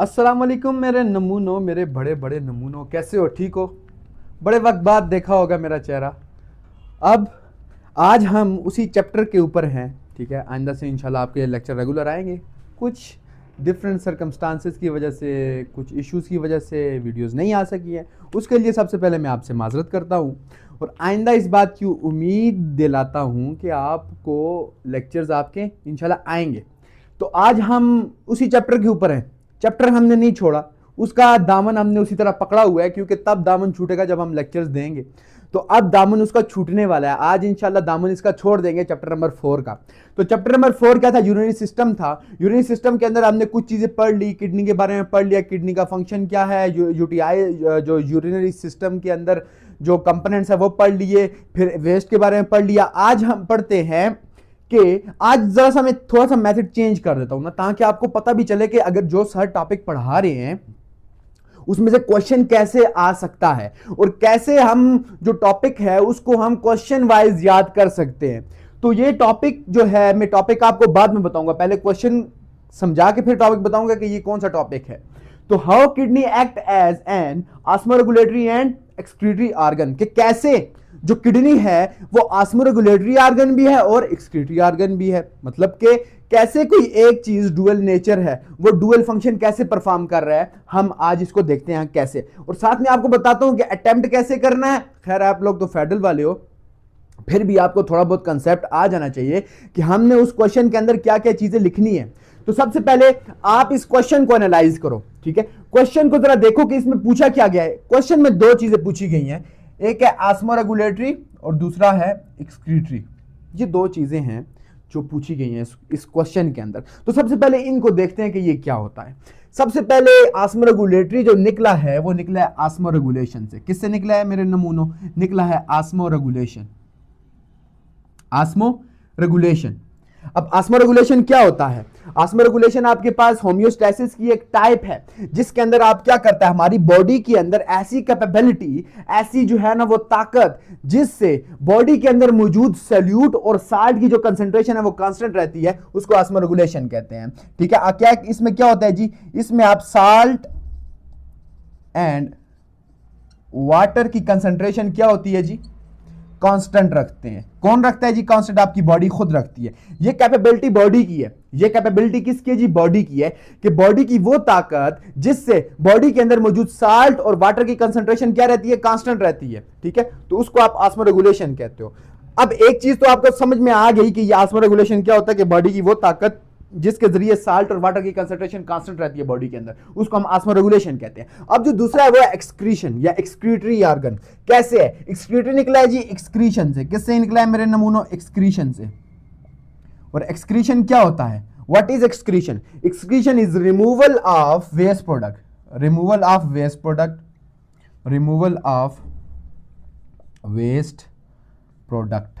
अस्सलाम वालेकुम मेरे नमूनों, मेरे बड़े बड़े नमूनों, कैसे हो? ठीक हो? बड़े वक्त बाद देखा होगा मेरा चेहरा। अब आज हम उसी चैप्टर के ऊपर हैं। ठीक है, आइंदा से इंशाल्लाह आपके लेक्चर रेगुलर आएंगे। कुछ डिफरेंट सर्कमस्टांसेस की वजह से, कुछ इश्यूज़ की वजह से वीडियोस नहीं आ सकी हैं। उसके लिए सबसे पहले मैं आपसे माजरत करता हूँ और आइंदा इस बात की उम्मीद दिलाता हूँ कि आपको लेक्चर्स आपके इंशाल्लाह आएंगे। तो आज हम उसी चैप्टर के ऊपर हैं। चैप्टर हमने नहीं छोड़ा, उसका दामन हमने उसी तरह पकड़ा हुआ है, क्योंकि तब दामन छूटेगा जब हम लेक्चर्स देंगे। तो अब दामन उसका छूटने वाला है। आज इंशाल्लाह दामन इसका छोड़ देंगे, चैप्टर नंबर 4 का। तो चैप्टर नंबर 4 क्या था? यूरिनरी सिस्टम था। यूरिनरी सिस्टम के अंदर हमने कुछ चीजें पढ़ ली, किडनी के बारे में पढ़ लिया, किडनी का फंक्शन क्या है, यूटीआई जो यूरिनरी सिस्टम के अंदर जो कंपोनेंट्स है वो पढ़ लिए, फिर वेस्ट के बारे में पढ़ लिया। आज हम पढ़ते हैं कि आज जरा सा मैं थोड़ा सा मेथड चेंज कर देता हूं ना, ताकि आपको पता भी चले कि अगर जो सर टॉपिक पढ़ा रहे हैं उसमें से क्वेश्चन कैसे आ सकता है और कैसे हम जो टॉपिक है उसको हम क्वेश्चन वाइज याद कर सकते हैं। तो ये टॉपिक जो है, मैं टॉपिक आपको बाद में बताऊंगा, पहले क्वेश्चन समझा के फिर टॉपिक बताऊंगा कि ये कौन सा टॉपिक है। तो how kidney act as an osmoregulatory and excretory organ, कि कैसे जो किडनी है वो ऑस्मोरेगुलेटरी ऑर्गन भी है और एक्सक्रीटरी ऑर्गन भी है। मतलब कि कैसे कोई एक चीज डुअल नेचर है, वो डुअल फंक्शन कैसे परफॉर्म कर रहा है, हम आज इसको देखते हैं कैसे। और साथ में आपको बताता हूं कि अटेम्प्ट कैसे करना है। खैर आप लोग तो फेडरल वाले हो, फिर भी आपको थोड़ा बहुत कंसेप्ट आ जाना चाहिए कि हमने उस क्वेश्चन के अंदर क्या क्या चीजें लिखनी है। तो सबसे पहले आप इस क्वेश्चन को एनालाइज करो। ठीक है, क्वेश्चन को जरा देखो कि इसमें पूछा क्या गया है। क्वेश्चन में दो चीजें पूछी गई हैं, एक है ऑस्मोरेगुलेटरी और दूसरा है एक्सक्रीटरी। ये दो चीजें हैं जो पूछी गई हैं इस क्वेश्चन के अंदर। तो सबसे पहले इनको देखते हैं कि ये क्या होता है। सबसे पहले ऑस्मोरेगुलेटरी जो निकला है वो निकला है ऑस्मोरेगुलेशन से। किससे निकला है मेरे नमूनों? निकला है ऑस्मोरेगुलेशन। Osmo regulation. अब ऑस्मो रेगुलेशन क्या होता है? ऑस्मो रेगुलेशन आपके पास होम्योस्टैसिस की एक टाइप है, जिसके अंदर आप क्या करता है, हमारी बॉडी के अंदर ऐसी कैपेबिलिटी, ऐसी जो है ना वो ताकत, जिससे बॉडी के अंदर मौजूद सल्यूट और साल्ट की जो कंसेंट्रेशन है वो कांस्टेंट रहती है, उसको ऑस्मो रेगुलेशन कहते हैं। ठीक है, क्या इसमें क्या होता है जी? इसमें आप साल्ट एंड वाटर की कंसेंट्रेशन क्या होती है जी? कांस्टेंट रखते हैं। कौन रखता है जी कांस्टेंट? आपकी बॉडी खुद रखती है। ये कैपेबिलिटी बॉडी की है। ये कैपेबिलिटी किसकी है जी? बॉडी की है, कि बॉडी की वो ताकत जिससे बॉडी के अंदर मौजूद साल्ट और वाटर की कंसंट्रेशन क्या रहती है? कांस्टेंट रहती है। ठीक है, तो उसको आप ऑस्मो रेगुलेशन कहते हो। अब एक चीज तो आपको समझ में आ गई कि ये ऑस्मो रेगुलेशन क्या होता है, कि बॉडी की वो ताकत जिसके जरिए साल्ट और वाटर की कंसंट्रेशन कांस्टेंट रहती है बॉडी के अंदर, उसको हम ऑस्मो रेगुलेशन कहते हैं। अब जो दूसरा है वो है एक्सक्रीशन या एक्सक्रीटरी ऑर्गन। कैसे है? एक्सक्रीटरी निकला है जी एक्सक्रीशन से। किससे निकला है मेरे नमूनों? एक्सक्रीशन से। और एक्सक्रीशन क्या होता है? What is excretion? Excretion is removal of waste product. Removal of waste product. Removal of waste product.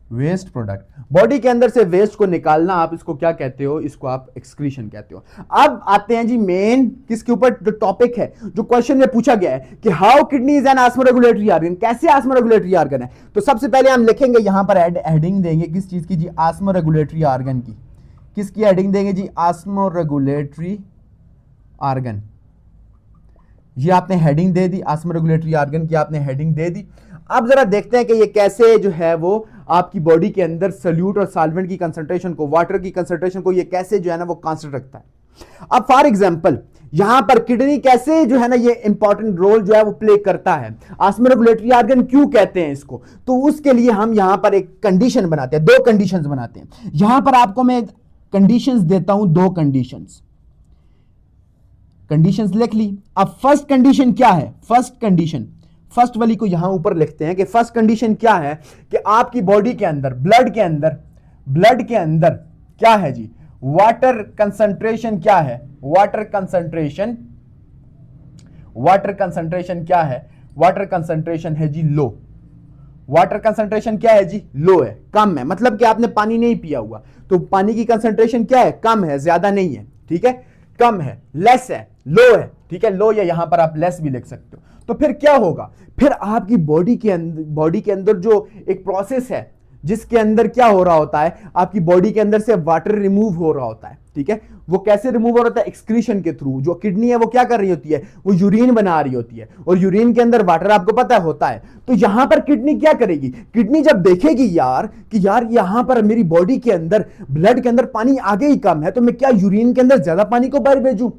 Waste product, body के अंदर से वेस्ट को निकालना, आप इसको क्या कहते हो? इसको आप एक्सक्रीशन कहते हो। अब आते हैं जी मेन किसके ऊपर? जो टॉपिक है, जो क्वेश्चन में पूछा गया है कि how kidney is an osmoregulatory organ, कैसे ऑस्मोरेगुलेटरी ऑर्गन है। तो सबसे पहले हम लिखेंगे यहां पर हेडिंग देंगे किस चीज की जी? ऑस्मोरेगुलेटरी ऑर्गन की। किसकी हेडिंग देंगे जी? ऑस्मोरेगुलेटरी ऑर्गन। ये आपने हेडिंग दे दी, ऑस्मोरेगुलेटरी ऑर्गन की आपने हेडिंग दे दी। अब जरा देखते हैं कि ये कैसे जो है वो आपकी बॉडी के अंदर सल्यूट और सॉल्वेंट की कंसंट्रेशन को, वाटर की कंसंट्रेशन को, ये कैसे जो है ना वो कांस्टेंट रखता है। अब फॉर एग्जांपल यहां पर किडनी कैसे जो है ना ये इंपॉर्टेंट रोल जो है वो प्ले करता है। ऑस्मोरेगुलेटरी ऑर्गन क्यों कहते हैं इसको? तो उसके लिए हम यहां पर एक कंडीशन बनाते हैं, दो कंडीशंस बनाते हैं। यहां पर आपको मैं कंडीशंस देता हूं, दो कंडीशंस। कंडीशंस लिख ली। अब फर्स्ट कंडीशन क्या है? फर्स्ट वाली को यहां ऊपर लिखते हैं कि फर्स्ट कंडीशन क्या है, कि आपकी बॉडी के अंदर, ब्लड के अंदर क्या है जी? वाटर कंसंट्रेशन क्या है? वाटर कंसंट्रेशन क्या है? वाटर कंसंट्रेशन है जी लो। वाटर कंसंट्रेशन क्या है जी? लो है, कम है। मतलब कि आपने पानी नहीं पिया हुआ, तो पानी की कंसंट्रेशन क्या है? कम है, ज्यादा नहीं है। ठीक है, कम है, लेस है, लो है। ठीक है, लो, या यहां पर आप लेस भी लिख सकते हो। तो फिर क्या होगा? फिर आपकी बॉडी के अंदर जो एक प्रोसेस है, जिसके अंदर क्या हो रहा होता है, आपकी बॉडी के अंदर से वाटर रिमूव हो रहा होता है। ठीक है। वो कैसे रिमूव होता है? एक्सक्रीशन के थ्रू। जो किडनी है वो क्या कर रही होती है? वो यूरिन बना रही होती है, और यूरिन के अंदर वाटर आपको पता होता है। तो यहां पर किडनी क्या करेगी? किडनी जब देखेगी यार कि यार यहां पर मेरी बॉडी के अंदर, ब्लड के अंदर पानी आगे ही कम है, तो मैं क्या यूरिन के अंदर ज्यादा पानी को बाहर भेजूं?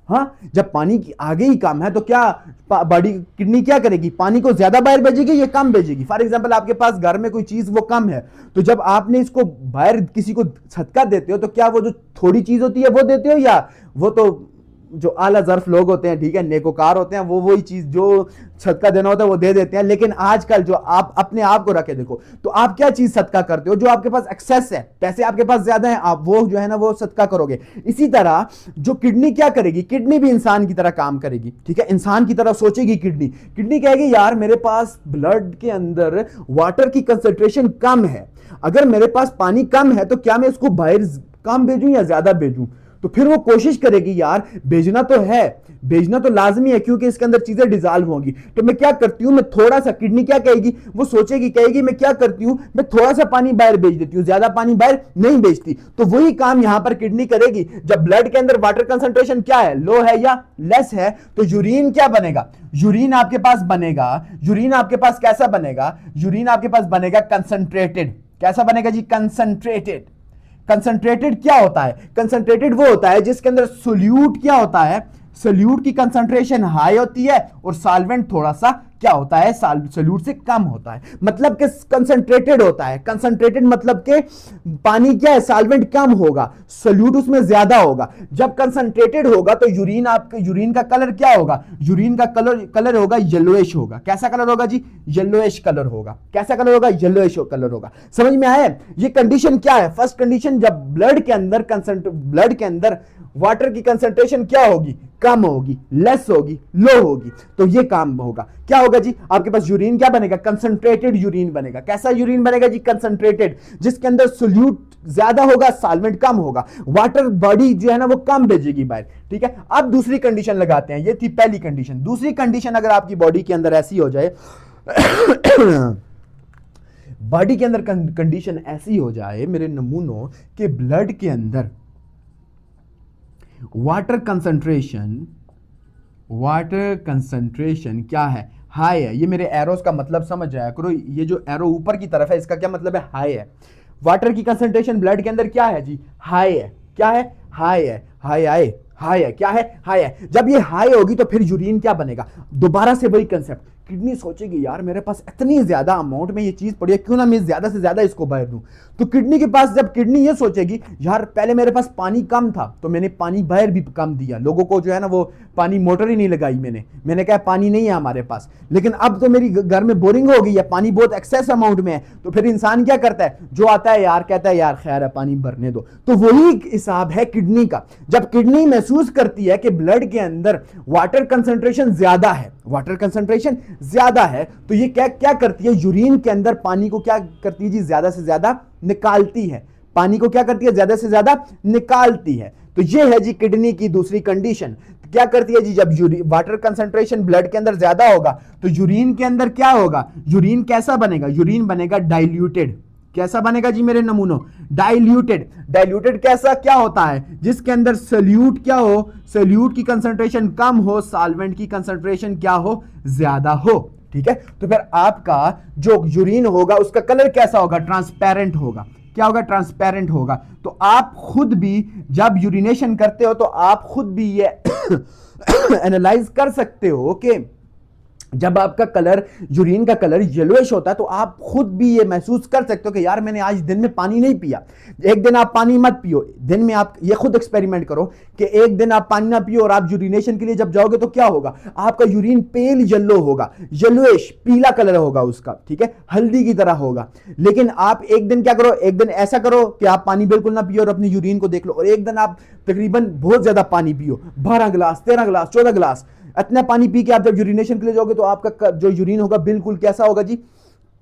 हाँ, जब पानी की आगे ही कम है तो क्या बॉडी किडनी क्या करेगी? पानी को ज्यादा बाहर भेजेगी या कम भेजेगी? फॉर एग्जांपल आपके पास घर में कोई चीज वो कम है, तो जब आपने इसको बाहर किसी को सदका देते हो तो क्या वो जो थोड़ी चीज होती है वो देते हो, या वो तो जो आला ज़र्फ लोग होते हैं, ठीक है, नेकोकार होते हैं, वो वही चीज जो सदका देना होता है वो दे देते हैं। लेकिन आजकल जो आप अपने आप को रखे देखो, तो आप क्या चीज सदका करते हो? जो आपके पास एक्सेस है, पैसे आपके पास ज्यादा है, आप वो जो है ना वो सदका करोगे। इसी तरह जो किडनी क्या करेगी? किडनी भी इंसान की तरह काम करेगी, ठीक है, इंसान की तरह सोचेगी। किडनी किडनी कहेगी यार मेरे पास ब्लड के अंदर वाटर की कंसंट्रेशन कम है, अगर मेरे पास पानी कम है तो क्या मैं इसको बाहर कम भेजूं या ज्यादा भेजूं? तो फिर वो कोशिश करेगी यार भेजना तो है, भेजना तो लाजमी है, क्योंकि इसके अंदर चीजें डिजॉल्व होंगी। तो मैं क्या करती हूं? मैं थोड़ा सा, किडनी क्या कहेगी? वो सोचेगी, कहेगी मैं क्या करती हूं, मैं थोड़ा सा पानी बाहर भेज देती हूं, ज्यादा पानी बाहर नहीं भेजती। तो वही काम यहां पर किडनी करेगी। जब ब्लड के अंदर वाटर कंसंट्रेशन क्या है? लो है या लेस है, तो यूरिन क्या बनेगा? यूरिन आपके पास बनेगा, यूरिन आपके पास कैसा बनेगा? यूरिन आपके पास बनेगा कंसंट्रेटेड। कैसा बनेगा जी? कंसंट्रेटेड। कंसंट्रेटेड क्या होता है? कंसंट्रेटेड वो होता है जिसके अंदर सोल्यूट क्या होता है? सोल्यूट की कंसंट्रेशन हाई होती है और सॉल्वेंट थोड़ा सा क्या होता है? सोल्यूट से कम होता है। मतलब कि कंसंट्रेटेड होता है। कंसंट्रेटेड मतलब कि पानी क्या है? सॉल्वेंट कम होगा, सोल्यूट उसमें ज्यादा होगा। जब कंसंट्रेटेड होगा तो यूरिन, आपके यूरिन का कलर क्या होगा? यूरिन का कलर होगा येलोइश होगा। कैसा कलर होगा जी? येलोइश कलर होगा। कैसा कलर होगा? येलोइश कलर होगा। समझ में आया? ये कंडीशन क्या है? फर्स्ट कंडीशन, जब ब्लड के अंदर वाटर की कंसंट्रेशन क्या होगी? कम होगी, लेस होगी, लो होगी। तो ये काम होगा। क्या होगा जी? आपके पास यूरिन क्या बनेगा? कंसंट्रेटेड यूरिन बनेगा। कैसा यूरिन बनेगा जी? कंसंट्रेटेड, जिसके अंदर सोल्यूट ज्यादा होगा, सॉल्वेंट कम होगा, वाटर बॉडी जो है ना वो कम भेजेगी बाहर, ठीक है। अब दूसरी कंडीशन लगाते हैं। ये थी पहली कंडीशन। दूसरी कंडीशन, अगर आपकी बॉडी के अंदर ऐसी हो जाए बॉडी के अंदर कंडीशन ऐसी हो जाए मेरे नमूनों के ब्लड के अंदर वाटर कंसंट्रेशन क्या है? हाई है। ये मेरे एरोस का मतलब समझ जाया करो। ये जो एरो ऊपर की तरफ है इसका क्या मतलब है? हाई है। वाटर की कंसंट्रेशन ब्लड के अंदर क्या है जी? हाई है। क्या है? हाई है। हाई है। क्या है? हाई है। जब ये हाई होगी तो फिर यूरिन क्या बनेगा? दोबारा से वही कंसेप्ट। किडनी सोचेगी यार मेरे पास इतनी ज्यादा अमाउंट में ये चीज पड़ी है, क्यों ना मैं ज्यादा से ज्यादा इसको बाहर दूं। तो किडनी के पास, जब किडनी ये सोचेगी यार पहले मेरे पास पानी कम था तो मैंने पानी बाहर भी कम दिया, लोगों को जो है ना वो पानी मोटर ही नहीं लगाई, मैंने कहा पानी नहीं है हमारे पास, लेकिन अब तो मेरी घर में बोरिंग हो गई है, पानी बहुत एक्सेस अमाउंट में है। तो फिर इंसान क्या करता है? जो आता है यार कहता है यार खैर है पानी भरने दो। तो वही हिसाब है किडनी का। जब किडनी महसूस करती है कि ब्लड के अंदर वाटर कंसंट्रेशन ज्यादा है, तो ये क्या करती है? यूरिन के अंदर पानी को क्या करती है जी? ज्यादा से ज्यादा निकालती है। पानी को क्या करती है? ज्यादा से ज्यादा निकालती है। तो ये है जी किडनी की दूसरी कंडीशन। क्या करती है जी? जब वाटर कंसंट्रेशन ब्लड के अंदर ज्यादा होगा तो यूरिन के अंदर क्या होगा? यूरिन कैसा बनेगा? यूरिन बनेगा डाइल्यूटेड। कैसा बनेगा जी मेरे नमूनों? डाइल्यूटेड कैसा क्या होता है? जिसके अंदर सोल्यूट क्या हो? सोल्यूट की कंसंट्रेशन कम हो, सॉल्वेंट की कंसंट्रेशन क्या हो? ज्यादा हो, ठीक है। तो फिर आपका जो यूरिन होगा उसका कलर कैसा होगा? ट्रांसपेरेंट होगा। क्या होगा? ट्रांसपेरेंट होगा। तो आप खुद भी जब यूरिनेशन करते हो तो आप खुद भी ये एनालाइज कर सकते हो कि जब आपका कलर, यूरिन का कलर येलोइश होता है तो आप खुद भी ये महसूस कर सकते हो कि यार मैंने आज दिन में पानी नहीं पिया। एक दिन आप पानी मत पियो, दिन में आप ये खुद एक्सपेरिमेंट करो कि एक दिन आप पानी ना पियो और आप यूरिनेशन के लिए जब जाओगे तो क्या होगा? आपका यूरिन पेल येलो होगा, येलोइश पीला कलर होगा उसका, ठीक है, हल्दी की तरह होगा। लेकिन आप एक दिन क्या करो? एक दिन ऐसा करो कि आप पानी बिल्कुल ना पियो और अपनी यूरिन को देख लो, और एक दिन आप तकरीबन बहुत ज्यादा पानी पियो, 12 गिलास, 13 गिलास, 14 गिलास। इतना पानी पी के आप जब यूरिनेशन के लिए जाओगे तो आपका जो यूरिन होगा बिल्कुल कैसा होगा जी?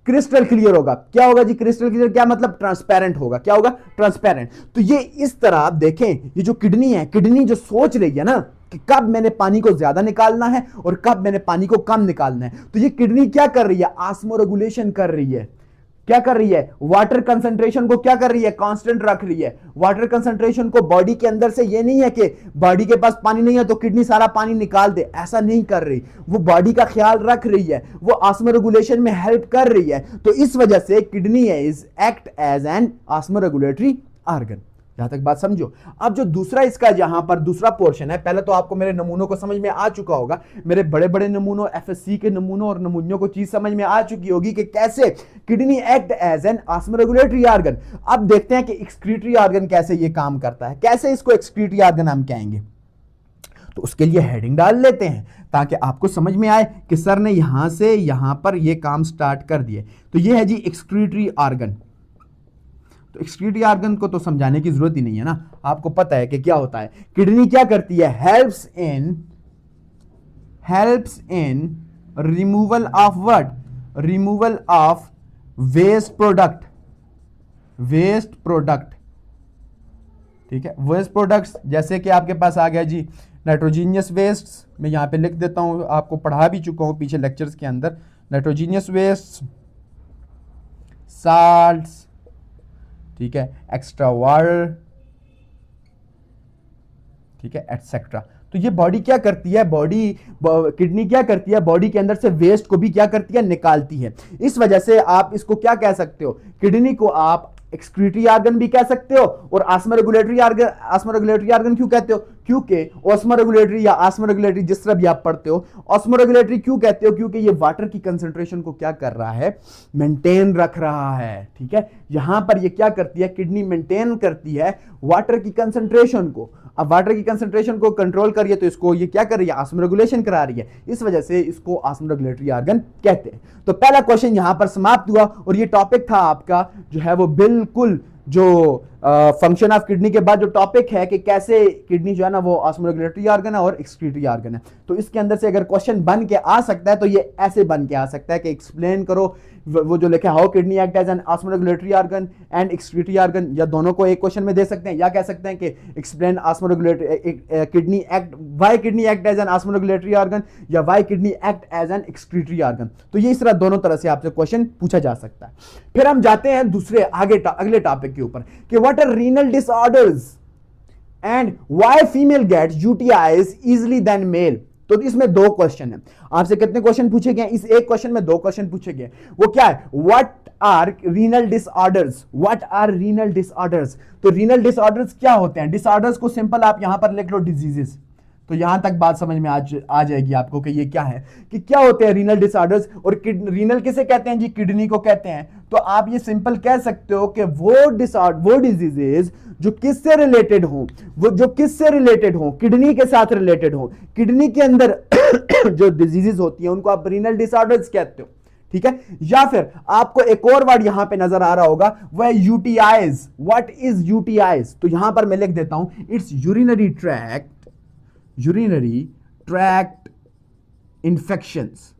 क्रिस्टल क्लियर होगा। क्या होगा जी? Crystal clear. क्या मतलब? ट्रांसपेरेंट होगा। क्या होगा? ट्रांसपेरेंट। तो ये इस तरह आप देखें, ये जो किडनी है, किडनी जो सोच रही है ना कि कब मैंने पानी को ज्यादा निकालना है और कब मैंने पानी को कम निकालना है, तो ये किडनी क्या कर रही है? ऑस्मो रेगुलेशन कर रही है। क्या कर रही है, वाटर कंसंट्रेशन को क्या कर रही है, कांस्टेंट रख रही है। वाटर कंसंट्रेशन को बॉडी के अंदर से, ये नहीं है कि बॉडी के पास पानी नहीं है तो किडनी सारा पानी निकाल दे, ऐसा नहीं कर रही, वो बॉडी का ख्याल रख रही है, वो ऑस्मोरेगुलेशन में हेल्प कर रही है। तो इस वजह से kidney is act as an osmoregulatory organ. यहां तक बात समझो। अब जो दूसरा इसका जहां पर दूसरा पोर्शन है, पहले तो आपको मेरे नमूनों को समझ में आ चुका होगा, मेरे बड़े बड़े नमूनों, एफएससी के नमूनों और नमूनियों को चीज समझ में आ चुकी होगी कि कैसे kidney act as an osmoregulatory organ. अब देखते हैं कि एक्सक्रीटरी ऑर्गन कैसे ये काम करता है, कैसे इसको एक्सक्रीटरी ऑर्गन हम कहेंगे। तो उसके लिए हेडिंग डाल लेते हैं ताकि आपको समझ में आए कि सर ने यहां से यहां पर ये काम स्टार्ट कर दिए। तो ये है जी एक्सक्रीटरी ऑर्गन। तो एक्सक्रीटरी ऑर्गन को तो समझाने की जरूरत ही नहीं है ना, आपको पता है कि क्या होता है। किडनी क्या करती है, helps in removal of what, removal of waste product, ठीक है। वेस्ट प्रोडक्ट्स जैसे कि आपके पास आ गया जी नाइट्रोजीनियस वेस्ट, मैं यहां पे लिख देता हूं, आपको पढ़ा भी चुका हूं पीछे लेक्चर्स के अंदर। नाइट्रोजीनियस वेस्ट, साल्ट्स, ठीक है, एक्स्ट्रा वाटर, ठीक है, एटसेट्रा। तो ये बॉडी क्या करती है, किडनी क्या करती है, बॉडी के अंदर से वेस्ट को भी क्या करती है, निकालती है। इस वजह से आप इसको क्या कह सकते हो, किडनी को आप एक्सक्रीटरी ऑर्गन भी कह सकते हो और ऑस्मोरेगुलेटरी ऑर्गन क्यों कहते हो, क्योंकि ऑस्मोरेगुलेटरी या ऑस्मोरेगुलेटरी जिस तरह भी आप पढ़ते हो, ऑस्मोरेगुलेटरी क्यों कहते हो, क्योंकि ये वाटर की कंसंट्रेशन को क्या कर रहा है, मेंटेन रख रहा है। ठीक है, यहां पर ये क्या करती है, किडनी मेंटेन करती है वाटर की कंसंट्रेशन को। अब वाटर की कंसंट्रेशन को कंट्रोल करिए तो इसको ये क्या कर रही है, ऑस्मोरेगुलेशन करा रही है। इस वजह से इसको ऑस्मोरेगुलेटरी ऑर्गन कहते हैं। तो पहला क्वेश्चन यहां पर समाप्त हुआ और ये टॉपिक था आपका जो है वो बिल्कुल जो फंक्शन ऑफ किडनी के बाद जो टॉपिक है कि कैसे किडनी जो है ना वो ऑस्मोरेगुलेटरी ऑर्गन है और एक्सक्रीटरी ऑर्गन है। तो इसके अंदर से अगर क्वेश्चन बन के आ सकता है तो ये ऐसे बन के आ सकता है कि एक्सप्लेन करो वो जो लिखा है how kidney act as an osmoregulatory organ and excretory organ, या दोनों को एक क्वेश्चन में दे सकते हैं, या कह सकते हैं कि explain osmoregulatory kidney act, why kidney act as an osmoregulatory organ, या why kidney act as an excretory organ. तो ये इस तरह दोनों तरह से आपसे क्वेश्चन पूछा जा सकता है। फिर हम जाते हैं दूसरे अगले टॉपिक के ऊपर कि what are renal disorders and why female gets UTIs easily than male. तो इसमें दो क्वेश्चन है, आपसे कितने क्वेश्चन पूछे गए, इस एक क्वेश्चन में दो क्वेश्चन पूछे गए। वो क्या है, what are renal disorders, what are renal disorders. तो रीनल डिसऑर्डर्स क्या होते हैं, डिसऑर्डर्स को सिंपल आप यहां पर लिख लो डिजीजेस। तो यहां तक बात समझ में आ जाएगी आपको कि ये क्या है, कि क्या होते हैं रीनल डिसऑर्डर्स। और रीनल किसे कहते हैं जी, किडनी को कहते हैं। तो आप ये सिंपल कह सकते हो कि वो डिजीजेज जो किससे रिलेटेड हो, वो जो किससे रिलेटेड हो, किडनी के साथ रिलेटेड हो, किडनी के अंदर जो डिजीजेज होती है उनको आप रीनल डिसऑर्डर्स कहते हो। ठीक है, या फिर आपको एक और वर्ड यहां पे नजर आ रहा होगा वह यूटीआईज। व्हाट इज यूटीआईज, तो यहां पर मैं लिख देता हूं it's urinary tract infections.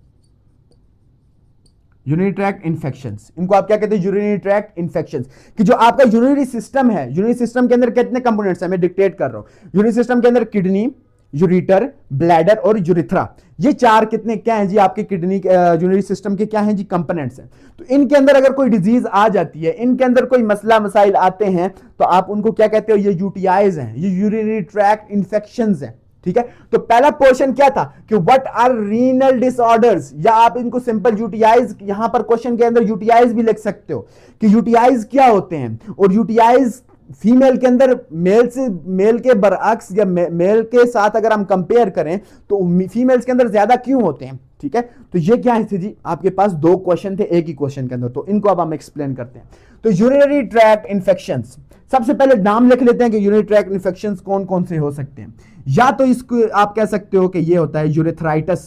Urinary tract infections, इनको आप क्या कहते हैं, यूरिनरी ट्रैक्ट इन्फेक्शंस। कि जो आपका यूरिनरी सिस्टम है, यूरिनरी सिस्टम के अंदर कितने कंपोनेंट्स हैं, मैं डिक्टेट कर रहा हूं। यूरिनरी सिस्टम के अंदर किडनी, यूरिटर, ब्लैडर और यूरिथ्रा, ये चार कितने क्या हैं जी आपके किडनी यूरिनरी सिस्टम के क्या हैं जी कंपोनेंट्स हैं। तो इनके अंदर अगर कोई डिजीज आ जाती है, इनके अंदर कोई मसला मसाइल आते हैं तो आप उनको क्या कहते हो, ये यूटीआईज हैं, ये यूरिनरी ट्रैक्ट इन्फेक्शंस हैं। ठीक है, तो पहला पोर्शन क्या था कि व्हाट आर रीनल डिसऑर्डर्स, या आप इनको सिंपल यूटीआईज, यहां पर क्वेश्चन के अंदर यूटीआईज भी लिख सकते हो कि यूटीआईज क्या होते हैं। और यूटीआईज फीमेल के अंदर मेल के बरअक्स या मेल के साथ अगर हम कंपेयर करें तो फीमेल्स के अंदर ज्यादा क्यों होते हैं। ठीक है, तो ये क्या है जी, आपके पास दो क्वेश्चन थे एक ही क्वेश्चन के अंदर, तो इनको अब हम एक्सप्लेन करते हैं। तो यूरिनरी ट्रैक्ट इन्फेक्शंस, सबसे पहले नाम लिख लेते हैं कि यूरिनरी ट्रैक्ट इन्फेक्शंस कौन कौन से हो सकते हैं। या तो इसको आप कह सकते हो कि ये होता है यूरिथ्राइटिस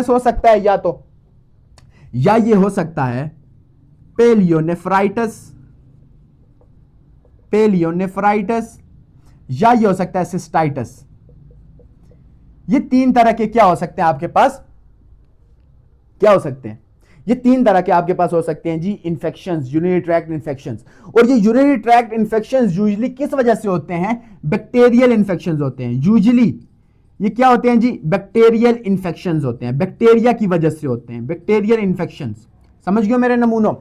हो सकता है, या ये हो सकता है पेलियोनेफ्राइटिस, या ये हो सकता है सिस्टाइटिस। ये तीन तरह के क्या हो सकते हैं आपके पास, क्या हो सकते हैं, ये तीन तरह के आपके पास हो सकते हैं जी इंफेक्शंस, यूरिनरी ट्रैक्ट इंफेक्शंस। और ये यूरिनरी ट्रैक्ट इंफेक्शंस यूजुअली किस वजह से होते हैं, बैक्टीरियल इंफेक्शंस होते हैं यूजुअली। ये क्या होते हैं जी, बैक्टीरियल इन्फेक्शंस होते हैं, बैक्टीरिया की वजह से होते हैं, बैक्टीरियल इन्फेक्शंस। समझ गए मेरे नमूनों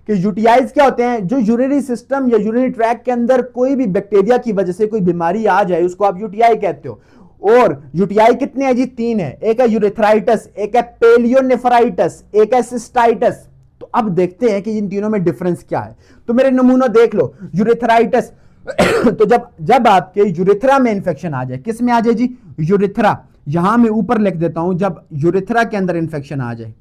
कि यूटीआईज क्या होते हैं, जो यूरिनरी सिस्टम या यूरिनरी ट्रैक के अंदर कोई भी बैक्टीरिया की वजह से कोई बीमारी आ जाए उसको आप यूटीआई कहते हो। और यूटीआई कितने हैं जी, 3 है, एक है यूरेथ्राइटिस, एक है पेलियोनेफ्राइटिस, एक है सिस्टाइटिस। तो अब देखते हैं कि इन तीनों में डिफरेंस क्या है। तो मेरे नमूनों देख लो, यूरेथ्राइटिस तो जब जब आपके यूरेथ्रा में इंफेक्शन आ जाए, किस में आ जाए जी, यूरेथ्रा, यहां मैं ऊपर लिख देता हूं, जब यूरेथ्रा के अंदर इंफेक्शन आ जाए,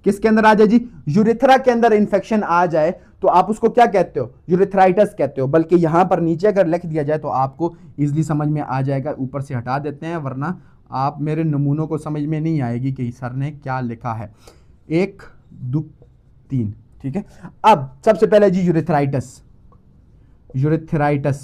किसके अंदर आ जाए जी, यूरेथ्रा के अंदर इंफेक्शन आ जाए तो आप उसको क्या कहते हो, यूरेथ्राइटिस कहते हो। बल्कि यहां पर नीचे अगर लिख दिया जाए तो आपको इजीली समझ में आ जाएगा, ऊपर से हटा देते हैं वरना आप मेरे नमूनों को समझ में नहीं आएगी कि सर ने क्या लिखा है। 1 2 3, ठीक है। अब सबसे पहले जी यूरेथ्राइटिस, यूरेथ्राइटिस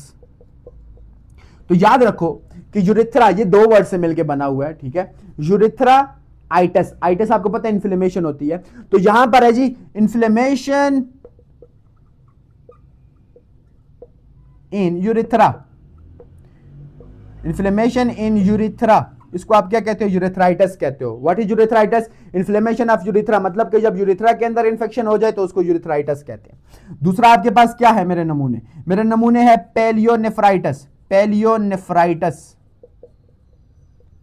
तो याद रखो कि यूरेथ्रा ये 2 वर्ड से मिलकर बना हुआ है, ठीक है। यूरेथ्रा आइटस, आइटस आपको पता है इन्फ्लेमेशन होती है, तो यहां पर है जी inflammation in urethra, inflammation in urethra, इसको आप क्या कहते हो, यूरेथ्राइटिस कहते हो। What is urethritis, inflammation of urethra, मतलब कि जब यूरेथ्रा के अंदर इंफेक्शन हो जाए तो उसको यूरेथ्राइटिस कहते हैं। दूसरा आपके पास क्या है मेरे नमूने, मेरे नमूने है पेलियोनेफ्राइटिस, पेलियोनेफ्राइटिस,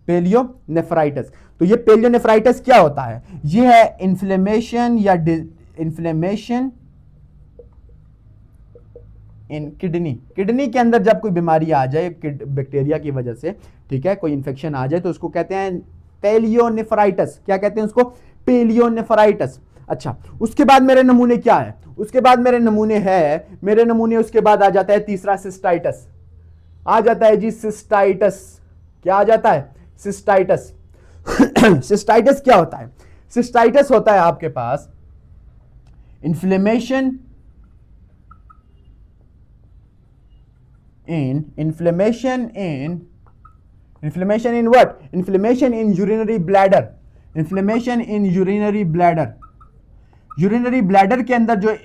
पेलियोनेफ्राइटिस। तो ये पेलियोनेफ्राइटिस क्या होता है, ये है इन्फ्लेमेशन या इन्फ्लेमेशन इन किडनी, किडनी के अंदर जब कोई बीमारी आ जाए बैक्टीरिया की वजह से, ठीक है, कोई इंफेक्शन आ जाए तो उसको कहते हैं पेलियोनेफ्राइटिस। क्या कहते हैं उसको, पेलियोनेफ्राइटिस। अच्छा, उसके बाद मेरे नमूने क्या है, उसके बाद मेरे नमूने है, मेरे नमूने उसके बाद आ जाता है तीसरा सिस्टाइटिस, आ जाता है जी सिस्टाइटिस। क्या आ जाता है, सिस्टाइटिस। सिस्टाइटिस क्या होता है, सिस्टाइटिस होता है आपके पास inflammation in inflammation in what, inflammation in urinary bladder, inflammation in urinary bladder, urinary bladder के अंदर जो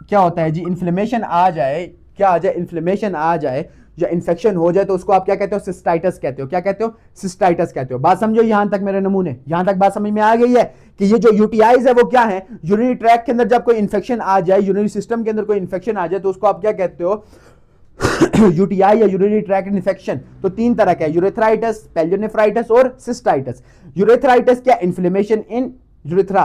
क्या होता है जी, इन्फ्लेमेशन आ जाए, क्या आ जाए, इन्फ्लेमेशन आ जाए या इन्फेक्शन हो जाए तो उसको आप क्या कहते हो, सिस्टाइटिस कहते हो। क्या कहते हो, सिस्टाइटिस कहते हो। बात समझो यहां तक मेरे नमूने, यहां तक बात समझ में आ गई है कि ये जो यूटीआईज है वो क्या है, यूरिनरी ट्रैक के अंदर जब कोई इन्फेक्शन आ जाए, यूरिनरी सिस्टम के अंदर कोई इन्फेक्शन आ जाए तो उसको आप क्या कहते हो, यूटीआई या यूरिनरी ट्रैक्ट इन्फेक्शन। तो 3 तरह का है, यूरेथ्राइटिस, पेलियोनेफ्राइटिस और सिस्टाइटिस। यूरेथ्राइटिस क्या, इन्फ्लेमेशन इन यूरेथ्रा।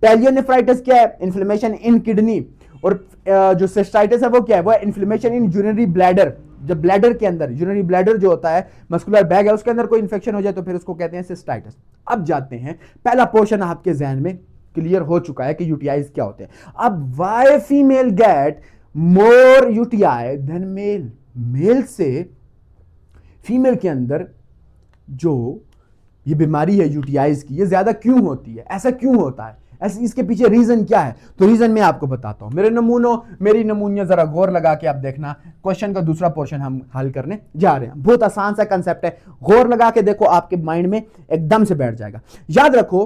पेलियोनेफ्राइटिस क्या है, इन्फ्लेमेशन इन किडनी। और जो सिस्टाइटिस है वो क्या है, वो इन्फ्लेमेशन इन यूरिनरी ब्लैडर। जब ब्लैडर के अंदर, यूरिनरी ब्लैडर जो होता है, मस्कुलर बैग है, उसके अंदर कोई इन्फेक्शन हो जाए तो फिर उसको कहते हैं सिस्टाइटिस। अब जाते हैं, पहला पोर्शन आपके जहन में क्लियर हो चुका है कि यूटीआईज क्या होते हैं। अब why female get more UTI than male, male से फीमेल के अंदर जो ये बीमारी है यूटीआईज की, ये ज्यादा क्यों होती है, ऐसा क्यों होता है, ऐसे इसके पीछे रीजन क्या है। तो रीजन मैं आपको बताता हूं। मेरे नमूनों, मेरी नमूनियां जरा गौर लगा के आप देखना, क्वेश्चन का दूसरा पोर्शन हम हल करने जा रहे हैं। बहुत आसान सा कंसेप्ट है, गौर लगा के देखो, आपके माइंड में एकदम से बैठ जाएगा। याद रखो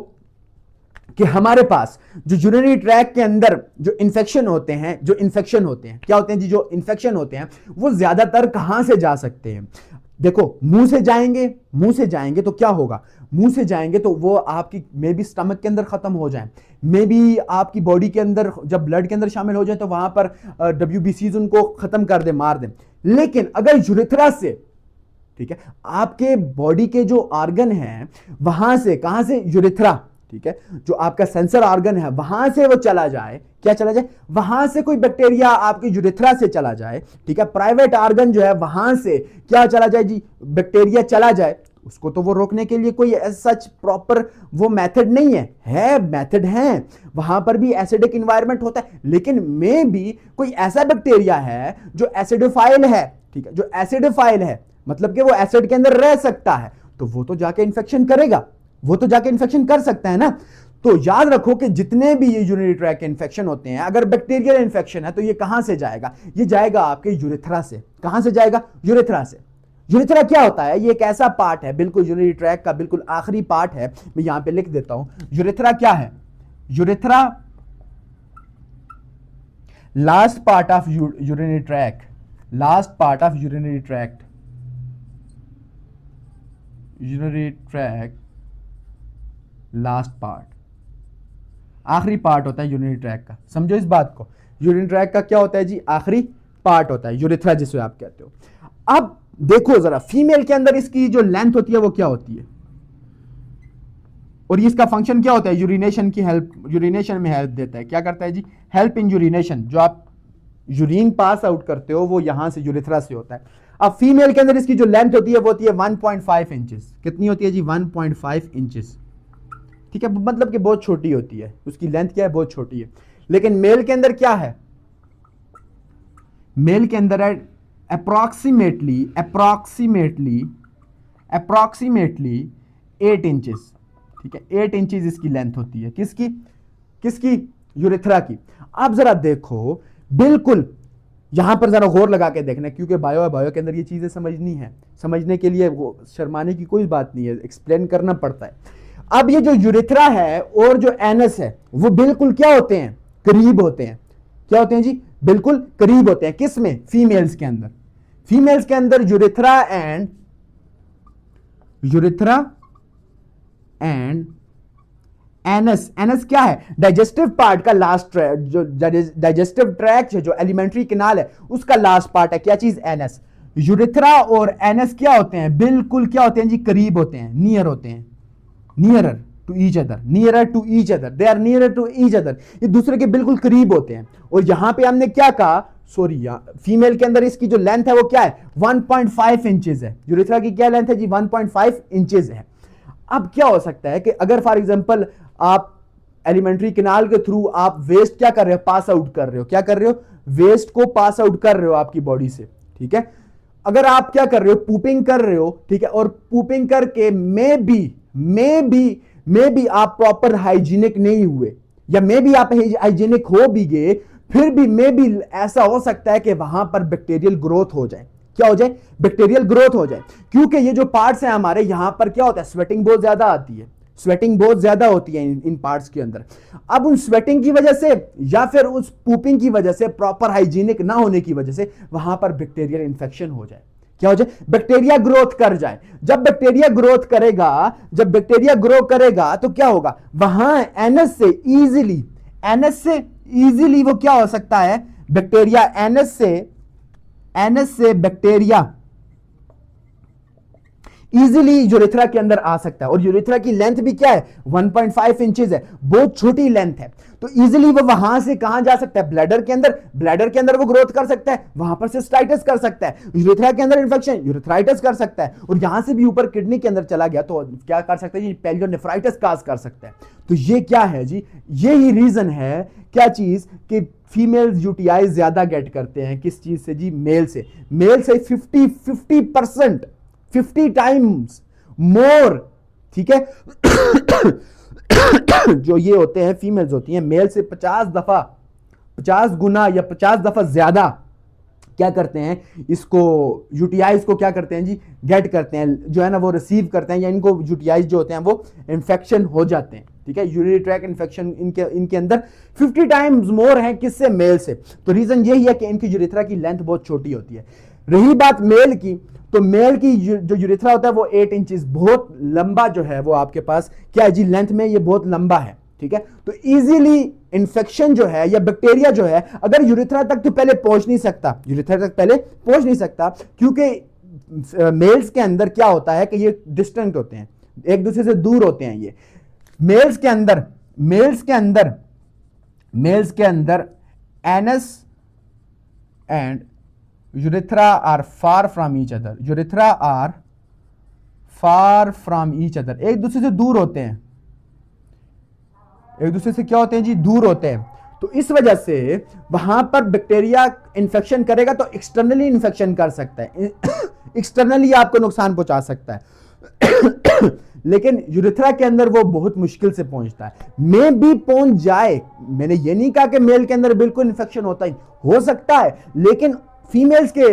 कि हमारे पास जो यूरिनरी ट्रैक के अंदर जो इन्फेक्शन होते हैं, जो इन्फेक्शन होते हैं, क्या होते हैं जी, जो इन्फेक्शन होते हैं वो ज्यादातर कहां से जा सकते हैं। देखो, मुंह से जाएंगे, मुंह से जाएंगे तो क्या होगा, मुंह से जाएंगे तो वो आपकी मे बी स्टमक के अंदर खत्म हो जाए, मे बी आपकी बॉडी के अंदर जब ब्लड के अंदर शामिल हो जाए तो वहां पर WBCs उनको खत्म कर दे, मार दे। लेकिन अगर यूरेथ्रा से, ठीक है, आपके बॉडी के जो ऑर्गन है वहां से, कहां से, यूरेथ्रा, ठीक है, जो आपका सेंसर ऑर्गन है वहां से वो चला जाए, क्या चला जाए, वहां से कोई बैक्टीरिया आपकी यूरेथ्रा से चला जाए, ठीक है, प्राइवेट ऑर्गन जो है वहां से क्या चला जाए जी, बैक्टीरिया चला जाए, उसको तो वो रोकने के लिए कोई सच प्रॉपर वो मेथड नहीं है मेथड है, वहां पर भी एसिडिक एनवायरनमेंट होता है, लेकिन मे भी कोई ऐसा बैक्टीरिया है जो एसिडोफाइल है, ठीक है, जो एसिडोफाइल है, मतलब कि वो एसिड के अंदर रह सकता है, तो वो तो जाके इंफेक्शन करेगा, वो तो जाके इंफेक्शन कर सकता है ना। तो याद रखो कि जितने भी ये यूरिनरी ट्रैक के इंफेक्शन होते हैं, अगर बैक्टीरियल इंफेक्शन है तो ये कहां से जाएगा, ये जाएगा आपके यूरेथ्रा से। कहां से जाएगा, यूरेथ्रा से। यूरेथ्रा क्या होता है, ये एक ऐसा पार्ट है, बिल्कुल यूरिनरी ट्रैक का बिल्कुल आखिरी पार्ट है, मैं यहां पे लिख देता हूं। यूरेथ्रा क्या है, urethra last part of urinary track, last part of urinary tract, urinary track last part, आखिरी पार्ट होता है यूरिनरी ट्रैक का। समझो इस बात को, यूरिनरी ट्रैक का क्या होता है जी, आखिरी पार्ट होता है, यूरेथ्रा जिसे आप कहते हो। अब देखो जरा, फीमेल के अंदर इसकी जो लेंथ होती है वो क्या होती है, और इसका फंक्शन क्या होता है, यूरिनेशन की हेल्प, यूरिनेशन में हेल्प देता है। क्या करता है जी, हेल्प इन यूरिनेशन। जो आप यूरिन पास आउट करते हो वो यहां से यूरेथ्रा से होता है। अब फीमेल के अंदर इसकी जो लेंथ होती है वो होती है 1.5 इंचेस। कितनी होती है जी, 1.5 इंचेस। ठीक है, मतलब कि बहुत छोटी होती है, उसकी लेंथ क्या है, बहुत छोटी है। लेकिन मेल के अंदर क्या है, मेल के अंदर है अप्रॉक्सीमेटली 8 इंचेस। ठीक है, 8 इंचेस इसकी लेंथ होती है। किसकी, किसकी, यूरेथ्रा की। आप जरा देखो, बिल्कुल यहां पर जरा गौर लगा के देखना, क्योंकि बायो के अंदर ये चीजें समझनी है, समझने के लिए वो शर्माने की कोई बात नहीं है, एक्सप्लेन करना पड़ता है। अब ये जो यूरेथ्रा है और जो एनस है वो बिल्कुल क्या होते हैं, करीब होते हैं। क्या होते हैं जी, बिल्कुल करीब होते हैं। किस में, फीमेल्स के अंदर। फीमेल्स के अंदर यूरेथ्रा एंड एनस। एनस क्या है, डाइजेस्टिव पार्ट का लास्ट ट्रैक, जो डाइजेस्टिव ट्रैक है, जो एलिमेंट्री कैनाल है उसका लास्ट पार्ट है। क्या चीज, एनस। यूरेथ्रा और एनस क्या होते हैं, बिल्कुल क्या होते हैं जी, करीब होते हैं, नियर होते हैं, nearer to each other, nearer to each other, they are nearer to each other. ये दूसरे के बिल्कुल करीब होते हैं। और यहां पे हमने क्या कहा, सॉरी, फीमेल के अंदर इसकी जो लेंथ है वो क्या है, 1.5 इंचेस है। यूरेथ्रा की क्या लेंथ है जी, 1.5 इंचेस है। अब क्या हो सकता है कि अगर फॉर एग्जांपल आप एलिमेंट्री कैनाल के थ्रू आप वेस्ट क्या कर रहे हो, पास आउट कर रहे हो, क्या कर रहे हो, वेस्ट को पास आउट कर रहे हो आपकी बॉडी से। ठीक है, अगर आप क्या कर रहे हो, पूपिंग कर रहे हो, ठीक है, और पूपिंग करके मे बी आप प्रॉपर हाइजीनिक नहीं हुए, या मे बी आप हाइजीनिक हो भी गए, फिर भी मे बी ऐसा हो सकता है कि वहां पर बैक्टीरियल ग्रोथ हो जाए। क्या हो जाए, बैक्टीरियल ग्रोथ हो जाए। क्योंकि ये जो पार्ट्स हैं हमारे, यहां पर क्या होता है, स्वेटिंग बहुत ज्यादा आती है, स्वेटिंग बहुत ज्यादा होती है इन पार्ट्स के अंदर। अब उन स्वेटिंग की वजह से या फिर उस पूपिंग की वजह से, प्रॉपर हाइजीनिक ना होने की वजह से वहां पर बैक्टीरियल इंफेक्शन हो जाए। क्या हो जाए, बैक्टीरिया ग्रोथ कर जाए। जब बैक्टीरिया ग्रोथ करेगा, जब बैक्टीरिया ग्रो करेगा तो क्या होगा, वहां एनस से इजीली वो क्या हो सकता है, बैक्टीरिया एनस से बैक्टीरिया इजीली यूरेथ्रा के अंदर आ सकता है। और यूरेथ्रा की लेंथ भी क्या है, 1.5 इंचेस है, बहुत छोटी लेंथ है। तो इजीली वो वहां से कहां जा सकता है, ब्लैडर के अंदर वो ग्रोथ कर सकता है, वहां पर सिस्टाइटिस कर सकता है, यूरेथ्रा के अंदर इंफेक्शन, यूरेथ्राइटिस कर सकता है, और यहां से भी ऊपर किडनी के अंदर चला गया तो क्या कर सकता है जी, पेलियोनेफ्राइटिस काज कर सकता है। तो ये क्या है जी, यही रीजन है, क्या चीज, कि फीमेल यूटीआई ज्यादा गेट करते हैं। किस चीज से जी, मेल से 50 टाइम्स मोर। ठीक है जो ये होते हैं, फीमेल्स होती हैं, मेल से 50 गुना या 50 दफा ज्यादा क्या करते हैं, इसको यूटीआईज को क्या करते हैं जी, गेट करते हैं, जो है ना वो रिसीव करते हैं, या इनको यूटीआईज जो होते हैं वो इन्फेक्शन हो जाते हैं। ठीक है, यूरिनरी ट्रैक इन्फेक्शन इनके अंदर 50 टाइम्स मोर है, किससे, मेल से। तो रीजन यही है कि इनकी यूरेथ्रा की लेंथ बहुत छोटी होती है। रही बात मेल की, तो मेल की जो यूरेथ्रा होता है वो 8 इंचेस, बहुत लंबा जो है वो आपके पास क्या है जी, लेंथ में ये बहुत लंबा है। ठीक है, तो इजीली इंफेक्शन जो है या बैक्टीरिया जो है, अगर यूरेथ्रा तक तो पहले पहुंच नहीं सकता, क्योंकि मेल्स के अंदर क्या होता है कि ये डिस्टेंट होते हैं, एक दूसरे से दूर होते हैं। ये मेल्स के अंदर anus and urethra are far from each other, एक दूसरे से दूर होते हैं, एक दूसरे से क्या होते हैं जी, दूर होते हैं। तो इस वजह से वहां पर बैक्टीरिया इंफेक्शन करेगा तो एक्सटर्नली इंफेक्शन कर सकता है, एक्सटर्नली आपको नुकसान पहुंचा सकता है लेकिन यूरेथ्रा के अंदर वो बहुत मुश्किल से पहुंचता है, मे भी पहुंच जाए। मैंने ये नहीं कहा कि मेल के अंदर बिल्कुल इंफेक्शन होता ही हो सकता है, लेकिन फीमेल्स के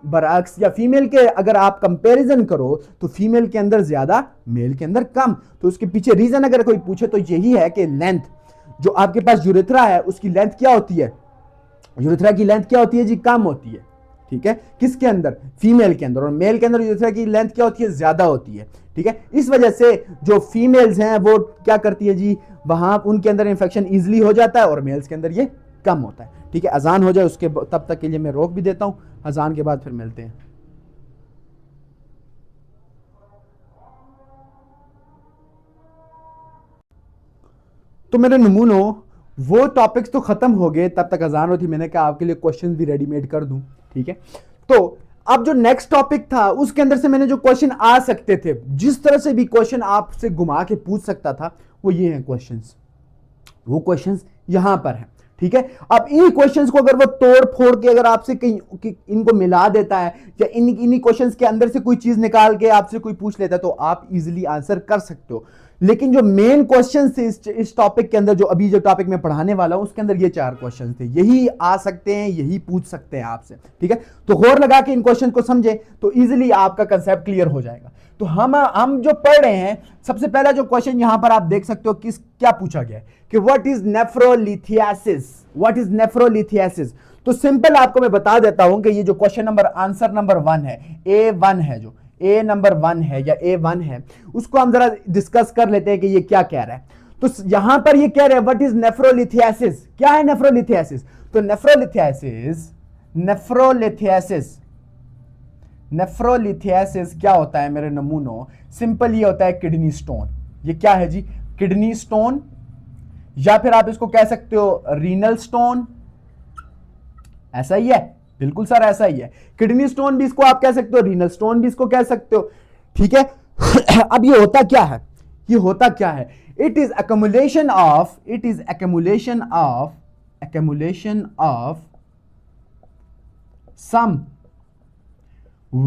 बरअक्स, या फीमेल के अगर आप कंपैरिजन करो तो फीमेल के अंदर ज्यादा, मेल के अंदर कम। तो उसके पीछे रीजन अगर कोई पूछे तो यही है कि लेंथ, जो आपके पास यूरेथ्रा है उसकी लेंथ क्या होती है, यूरेथ्रा की लेंथ क्या होती है जी, कम होती है। ठीक है, किसके अंदर, फीमेल के अंदर, और मेल के अंदर यूरेथ्रा की लेंथ क्या होती है, ज्यादा होती है। ठीक है, इस वजह से जो फीमेल्स हैं वो क्या करती है जी, वहां उनके अंदर इंफेक्शन इजीली हो जाता है और मेल्स के अंदर ये कम होता है। ठीक है, अजान हो जाए उसके तब तक के लिए मैं रोक भी देता हूं, अजान के बाद फिर मिलते हैं। तो मेरे नमूनों वो टॉपिक्स तो खत्म हो गए, तब तक अजान होती, मैंने कहा आपके लिए क्वेश्चन भी रेडीमेड कर दूं। ठीक है, तो अब जो नेक्स्ट टॉपिक था उसके अंदर से मैंने जो क्वेश्चन आ सकते थे, जिस तरह से भी क्वेश्चन आपसे घुमा के पूछ सकता था, वो ये हैं क्वेश्चंस, वो क्वेश्चंस यहां पर हैं। ठीक है, अब इन क्वेश्चंस को अगर वो तोड़ फोड़ के अगर आपसे कहीं इनको मिला देता है या इन्हीं क्वेश्चंस के अंदर से कोई चीज निकाल के आपसे कोई पूछ लेता है तो आप इजीली आंसर कर सकते हो। लेकिन जो मेन क्वेश्चन थे इस टॉपिक के अंदर, जो अभी जो टॉपिक मैं पढ़ाने वाला हूं उसके अंदर ये 4 क्वेश्चन थे, यही आ सकते हैं, यही पूछ सकते हैं आपसे। ठीक है, तो गौर लगा के इन क्वेश्चन को समझे तो इजीली आपका कंसेप्ट क्लियर हो जाएगा। तो हम जो पढ़ रहे हैं, सबसे पहला जो क्वेश्चन यहां पर आप देख सकते हो क्या पूछा गया है कि what is nephrolithiasis, what is nephrolithiasis. तो सिंपल आपको मैं बता देता हूं कि ये जो क्वेश्चन नंबर आंसर नंबर 1 है, A1 है, जो ए नंबर 1 है या A1 है, उसको हम जरा डिस्कस कर लेते हैं कि ये क्या कह रहा है। तो यहां पर ये कह रहे हैं व्हाट इज नेफ्रोलिथियासिस, क्या है नेफ्रोलिथियासिस। तो नेफ्रोलिथियासिस क्या होता है मेरे नमूनों, सिंपल ये होता है किडनी स्टोन। ये क्या है जी, किडनी स्टोन, या फिर आप इसको कह सकते हो रीनल स्टोन, ऐसा ही है, बिल्कुल सर ऐसा ही है। किडनी स्टोन भी इसको आप कह सकते हो, रीनल स्टोन भी इसको कह सकते हो। ठीक है, अब ये होता क्या है, ये होता क्या है, it is accumulation of some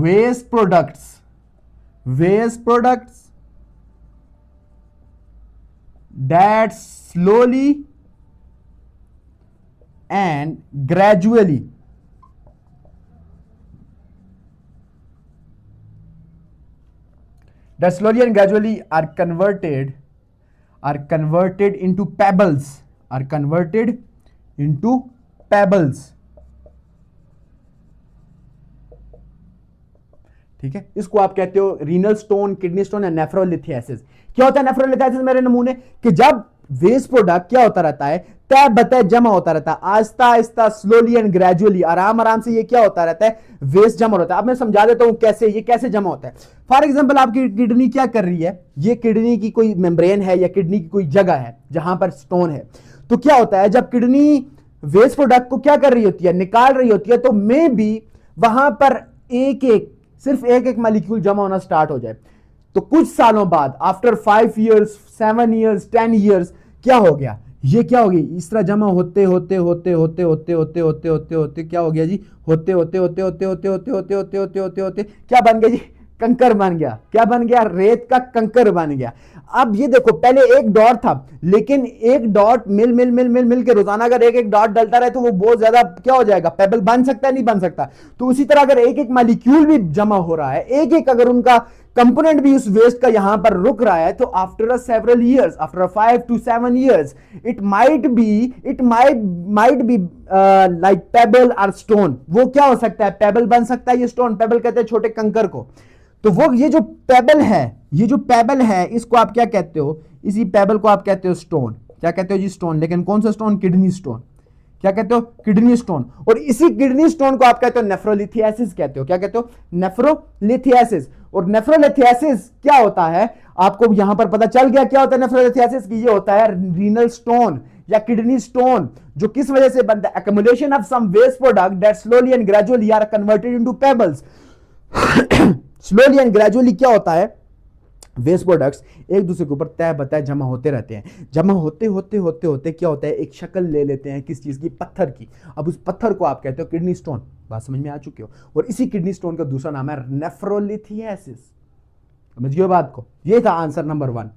waste products that slowly and gradually are converted into pebbles, ठीक है, इसको आप कहते हो रीनल स्टोन, किडनी स्टोन या नेफ्रोलिथियासिस। क्या होता है नेफ्रोलिथियासिस मेरे नमूने, कि जब वेस्ट प्रोडक्ट क्या होता रहता है, तय बतय जमा होता रहता है, Aahista Aahista, slowly and gradually, आराम आराम से ये क्या होता रहता है, वेस्ट जमा होता है। अब मैं समझा देता हूं कैसे, ये कैसे जमा होता है। फॉर एग्जांपल आपकी किडनी क्या कर रही है, ये किडनी की कोई मेम्ब्रेन है या किडनी की कोई जगह है जहां पर स्टोन है। तो क्या होता है, जब किडनी वेस्ट प्रोडक्ट को क्या कर रही होती है, निकाल रही होती है, तो मे बी वहां पर सिर्फ एक मॉलिक्यूल जमा होना स्टार्ट हो जाए। तो कुछ सालों बाद, आफ्टर 5 ईयर्स, 7 ईयर्स, 10 ईयर्स, क्या हो गया, ये क्या हो गई, इस तरह जमा होते होते होते होते होते होते होते होते होते क्या हो गया जी, होते होते होते होते होते होते होते होते होते होते होते क्या बन गया जी, कंकर बन गया। क्या बन गया, रेत का कंकर बन गया। अब ये देखो, पहले एक डॉट था, लेकिन एक डॉट मिल के रोजाना अगर एक डॉट डलता रहे तो वो बहुत ज्यादा क्या हो जाएगा, पेबल बन सकता है, नहीं बन सकता। तो उसी तरह अगर एक मॉलिक्यूल भी जमा हो रहा है, एक अगर उनका कंपोनेंट भी उस वेस्ट का यहां पर रुक रहा है, तो after several years, after 5 to 7 years, it might be like payable और स्टोन। वो क्या हो सकता है, पेबल बन सकता है। ये स्टोन, पेबल कहते हैं छोटे कंकर को। तो वो ये जो पेबल है, इसको आप क्या कहते हो, इसी पेबल को आप कहते हो स्टोन। क्या कहते हो जी, स्टोन। लेकिन कौन सा स्टोन, किडनी स्टोन। क्या कहते हो, किडनी स्टोन। और इसी किडनी स्टोन को आप कहते हो नेफ्रोलिथियासिस कहते हो। क्या कहते हो, नेफ्रोलिथियासिस। और नेफ्रोलिथियासिस क्या होता है, आपको यहां पर पता चल गया क्या होता है नेफ्रोलिथियासिस की। ये होता है रीनल स्टोन या किडनी स्टोन, जो किस वजह से बनता है, accumulation of some waste product that slowly and gradually are converted into pebbles. Slowly and gradually क्या होता है, वेस्ट प्रोडक्ट्स एक दूसरे के ऊपर तय बतय जमा होते रहते हैं। जमा होते होते होते होते क्या होता है, एक शक्ल ले लेते हैं, किस चीज की, पत्थर की। अब उस पत्थर को आप कहते हो किडनी स्टोन। बात समझ में आ चुकी हो। और इसी किडनी स्टोन का दूसरा नाम है नेफ्रोलिथियासिस। समझिए बात को। ये था आंसर नंबर 1।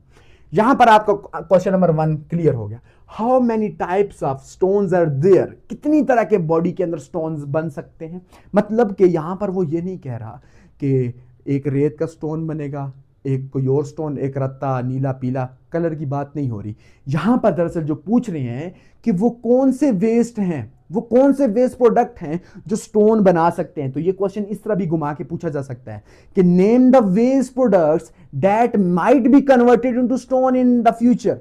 यहां पर आपका क्वेश्चन नंबर 1 क्लियर हो गया। How many types of stones are there, कितनी तरह के बॉडी के अंदर स्टोन्स बन सकते हैं। मतलब कि यहां पर वो ये नहीं कह रहा कि एक रेत का स्टोन बनेगा, एक कोई और स्टोन, एक रत्ता, नीला पीला, कलर की बात नहीं हो रही यहां पर। दरअसल जो पूछ रहे हैं कि वो कौन से वेस्ट हैं, वो कौन से वेस्ट प्रोडक्ट हैं जो स्टोन बना सकते हैं। तो ये क्वेश्चन इस तरह भी घुमा के पूछा जा सकता है कि name the waste products that might be converted into stone in the future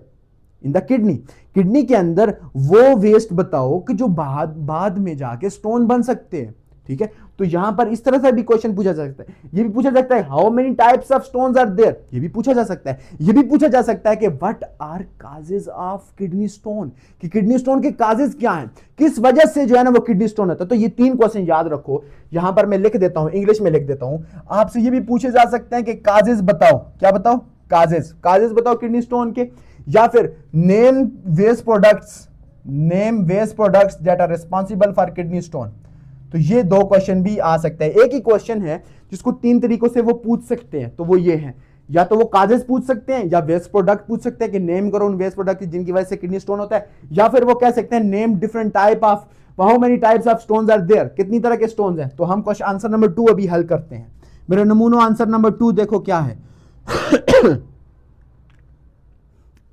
in the kidney. Kidney के अंदर वो वेस्ट बताओ कि जो बाद में जाके स्टोन बन सकते हैं। ठीक है, तो यहां पर इस तरह से भी क्वेश्चन पूछा जा सकता है। ये भी पूछा जा सकता है how many types of stones are there, ये भी पूछा जा सकता है। ये भी पूछा जा सकता है कि what are causes of kidney stone, कि किडनी स्टोन के काजेज क्या हैं, किस वजह से जो है ना वो किडनी स्टोन होता है। तो ये 3 क्वेश्चन याद रखो। यहां पर मैं लिख देता हूं, इंग्लिश में लिख देता हूं। आपसे ये भी पूछे जा सकते हैं कि काजेज बताओ, क्या बताओ, काजेज, काजेज बताओ किडनी स्टोन के, या फिर name waste products, name waste products that are responsible for kidney stone. तो ये 2 क्वेश्चन भी आ सकते हैं। एक ही क्वेश्चन है जिसको 3 तरीकों से वो पूछ सकते हैं, तो वो ये है, या तो वो काजेज पूछ सकते हैं, या वेस्ट प्रोडक्ट पूछ सकते हैं कि नेम करो उन वेस्ट प्रोडक्ट जिनकी वजह से किडनी स्टोन होता है, या फिर वो कह सकते हैं name different type of, how many types of stones are there, कितनी तरह के स्टोन्स हैं। तो हम क्वेश्चन आंसर नंबर 2 अभी हल करते हैं। मेरा नमूना आंसर नंबर 2 देखो क्या है।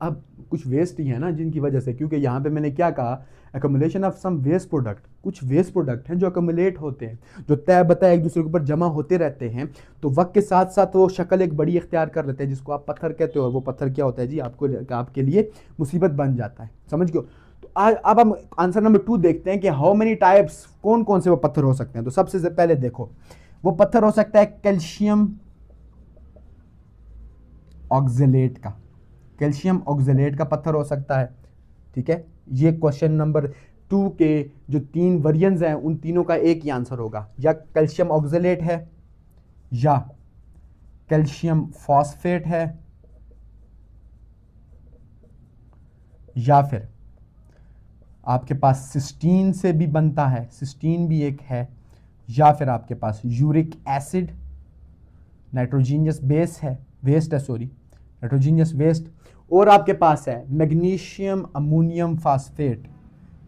अब कुछ वेस्ट ही है ना जिनकी वजह से, क्योंकि यहां पे मैंने क्या कहा, accumulation of some waste product, कुछ वेस्ट प्रोडक्ट हैं जो एक्युमुलेट होते हैं, जो तय बता एक दूसरे के ऊपर जमा होते रहते हैं, तो वक्त के साथ साथ वो शक्ल एक बड़ी इख्तियार कर लेते हैं, जिसको आप पत्थर कहते हो। और वो पत्थर क्या होता है जी, आपके लिए मुसीबत बन जाता है, समझ गए। तो अब हम आंसर नंबर 2 देखते हैं कि हाउ मेनी टाइप्स, कौन कौन से वो पत्थर हो सकते हैं। तो सबसे पहले देखो, वो पत्थर हो सकता है कैल्शियम ऑक्जेलेट का, कैल्शियम ऑक्जेलेट का पत्थर हो सकता है। ठीक है, ये क्वेश्चन नंबर 2 के जो 3 वेरिएंट्स हैं उन तीनों का एक ही आंसर होगा, या कैल्शियम ऑक्जेलेट है, या कैल्शियम फॉस्फेट है, या फिर आपके पास सिस्टीन से भी बनता है, सिस्टीन भी एक है, या फिर आपके पास यूरिक एसिड, नाइट्रोजीनियस बेस है, वेस्ट है, सॉरी नाइट्रोजीनियस वेस्ट, और आपके पास है मैग्नीशियम अमोनियम फास्फेट।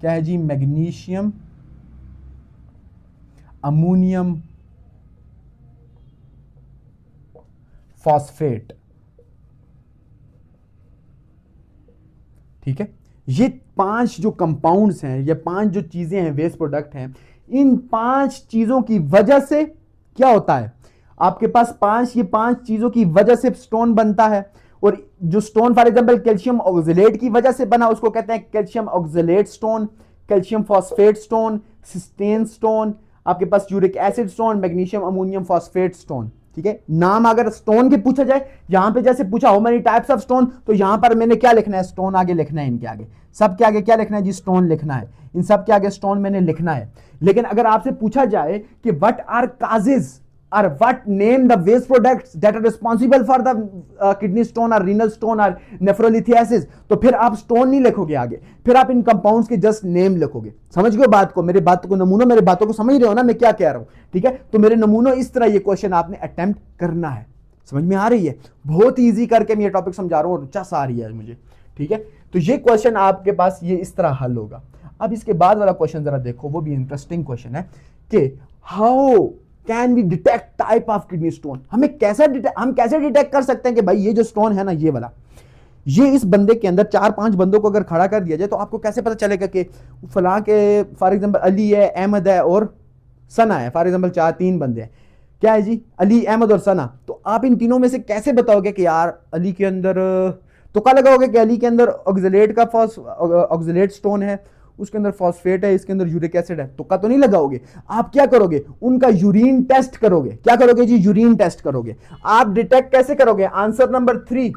क्या है जी, मैग्नीशियम अमोनियम फॉस्फेट। ठीक है, ये 5 जो कंपाउंड्स हैं, ये 5 जो चीजें हैं, वेस्ट प्रोडक्ट हैं, इन 5 चीजों की वजह से क्या होता है, आपके पास 5, ये 5 चीजों की वजह से स्टोन बनता है। और जो stone for example calcium oxalate की वजह से बना, उसको कहते हैं calcium oxalate stone, calcium phosphate stone, cystine stone, आपके पास uric acid stone, magnesium ammonium phosphate stone. ठीक है, नाम अगर स्टोन के पूछा जाए, यहां पे जैसे पूछा how many types of stone, तो यहां पर मैंने क्या लिखना है, स्टोन आगे लिखना है, इनके आगे, सब के आगे क्या लिखना है जी, स्टोन लिखना है, इन सब के आगे स्टोन मैंने लिखना है। लेकिन अगर आपसे पूछा जाए कि what are causes or what name the waste products that are responsible for the kidney stone or renal stone or nephrolithiasis, तो फिर आप स्टोन नहीं लिखोगे आगे, फिर आप इन कंपाउंड्स के जस्ट नेम लिखोगे। समझ गए बात को, मेरे बात को नमूना, मेरे बातों को समझ रहे हो ना मैं क्या कह रहा हूं। ठीक है, तो मेरे नमूनों इस तरह ये क्वेश्चन आपने अटेम्प्ट करना है। समझ में आ रही है, बहुत ईजी करके मैं ये टॉपिक समझा रहा हूं और चस आ रही है मुझे। ठीक है, तो ये क्वेश्चन आपके पास ये इस तरह हल होगा। अब इसके बाद वाला क्वेश्चन जरा देखो, वो भी इंटरेस्टिंग क्वेश्चन है कि how can we detect type of kidney stone. हम कैसे डिटेक्ट कर सकते हैं कि भाई ये जो स्टोन है ना, ये वाला, ये इस बंदे के अंदर 4-5 बंदों को अगर खड़ा कर दिया जाए तो आपको कैसे पता चलेगा कि फलां के फॉर एग्जांपल अली है, अहमद है और सना है, फॉर एग्जांपल 4-3 बंदे हैं, क्या है जी, अली, अहमद और सना। तो आप इन तीनों में से कैसे बताओगे कि यार अली के अंदर, तो क्या लगाओगे कि अली के अंदर ऑक्जेलेट का ऑक्जेलेट स्टोन है, उसके अंदर फॉस्फेट है, इसके अंदर यूरिक एसिड है, तुक्का तो नहीं लगाओगे। आप क्या करोगे, उनका यूरिन टेस्ट करोगे। क्या करोगे जी, यूरिन टेस्ट करोगे। आप डिटेक्ट कैसे करोगे, आंसर नंबर 3,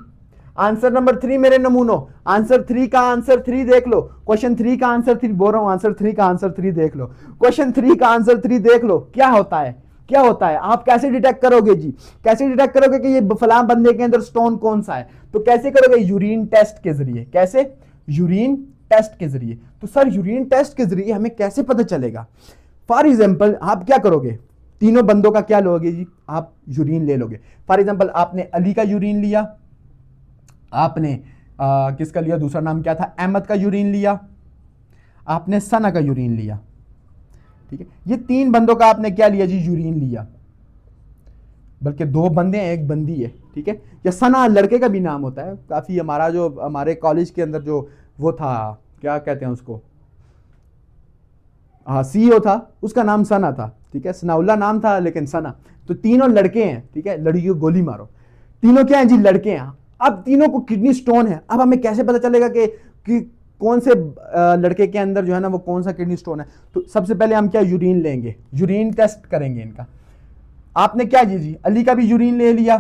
आंसर नंबर 3 मेरे नमूनों, आंसर 3 का आंसर 3 देख लो, क्वेश्चन 3 का आंसर 3 बोल रहा हूं, आंसर 3 का आंसर 3 देख लो, क्वेश्चन 3 का आंसर 3 देख लो, क्या होता है, क्या होता है। आप कैसे डिटेक्ट करोगे जी, कैसे डिटेक्ट करोगे कि ये फलां बंदे के अंदर स्टोन कौन सा है, तो कैसे करोगे, यूरिन टेस्ट के जरिए। कैसे, यूरिन टेस्ट के जरिए। तो सर यूरिन टेस्ट के जरिए हमें कैसे पता चलेगा। फॉर एग्जांपल आप क्या करोगे, तीनों बंदों का क्या लोगे जी, आप यूरिन ले लोगे। फॉर एग्जांपल आपने अली का यूरिन लिया, आपने किसका लिया, दूसरा नाम क्या था, अहमद का यूरिन लिया, आपने सना का यूरिन लिया। ठीक है, ये 3 बंदों का आपने क्या लिया जी, यूरिन लिया। बल्कि 2 बंदे हैं, 1 बंदी है, ठीक है। या सना लड़के का भी नाम होता है। काफ़ी हमारा जो हमारे कॉलेज के अंदर जो वो था, क्या कहते हैं उसको, हाँ सीईओ था, उसका नाम सना था, ठीक है। सनाउल्ला नाम था लेकिन सना। तो तीनों लड़के हैं, ठीक है। लड़कियों को गोली मारो, तीनों क्या है जी, लड़के हैं। अब तीनों को किडनी स्टोन है। अब हमें कैसे पता चलेगा कि कौन से लड़के के अंदर जो है ना वो कौन सा किडनी स्टोन है। तो सबसे पहले हम क्या यूरिन लेंगे, यूरिन टेस्ट करेंगे इनका। आपने क्या जी अली का भी यूरिन ले लिया,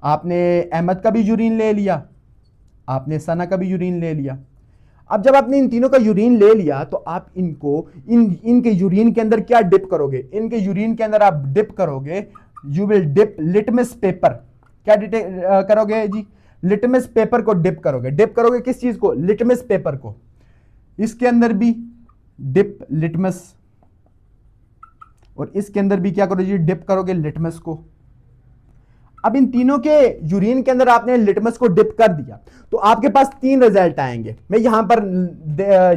आपने अहमद का भी यूरिन ले लिया, आपने सना का भी यूरिन ले लिया। अब जब आपने इन तीनों का यूरिन ले लिया तो आप इनको इनके यूरिन के अंदर क्या डिप करोगे, इनके यूरिन के अंदर आप डिप करोगे, you will dip litmus paper. क्या करोगे जी, लिटमस पेपर को डिप करोगे। डिप करोगे किस चीज को, लिटमस पेपर को। इसके अंदर भी डिप लिटमस, और इसके अंदर भी क्या करोगे जी, डिप करोगे लिटमस को। अब इन तीनों के यूरिन के अंदर आपने लिटमस को डिप कर दिया तो आपके पास 3 रिजल्ट आएंगे। मैं यहां पर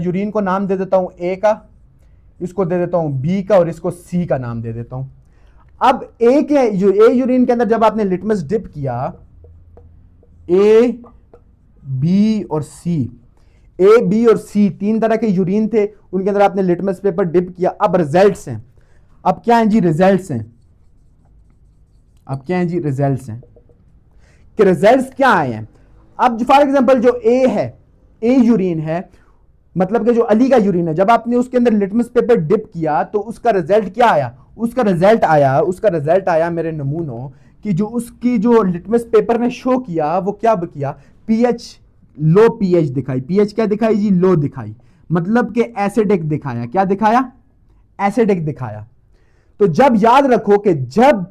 यूरिन को नाम दे देता हूं ए का, इसको दे देता हूं बी का, और इसको सी का नाम दे देता हूं। अब ए यूरिन के अंदर जब आपने लिटमस डिप किया, ए बी और सी, ए बी और सी 3 तरह के यूरिन थे, उनके अंदर आपने लिटमस पेपर डिप किया। अब रिजल्ट्स हैं, अब क्या है जी, रिजल्ट्स हैं। अब क्या है जी, रिजल्ट्स हैं कि रिजल्ट्स क्या आए हैं। अब फॉर एग्जांपल जो ए है, ए यूरिन है, मतलब कि जो अली का यूरिन है, जब आपने उसके अंदर लिटमस पेपर डिप किया तो उसका रिजल्ट क्या आया, उसका रिजल्ट आया मेरे नमूनों कि जो उसकी जो लिटमस पेपर ने शो किया वो क्या किया, पीएच लो पीएच दिखाई। पीएच क्या दिखाई जी, लो दिखाई, मतलब कि एसिडिक दिखाया। क्या दिखाया, एसिडिक दिखाया। तो जब याद रखो कि जब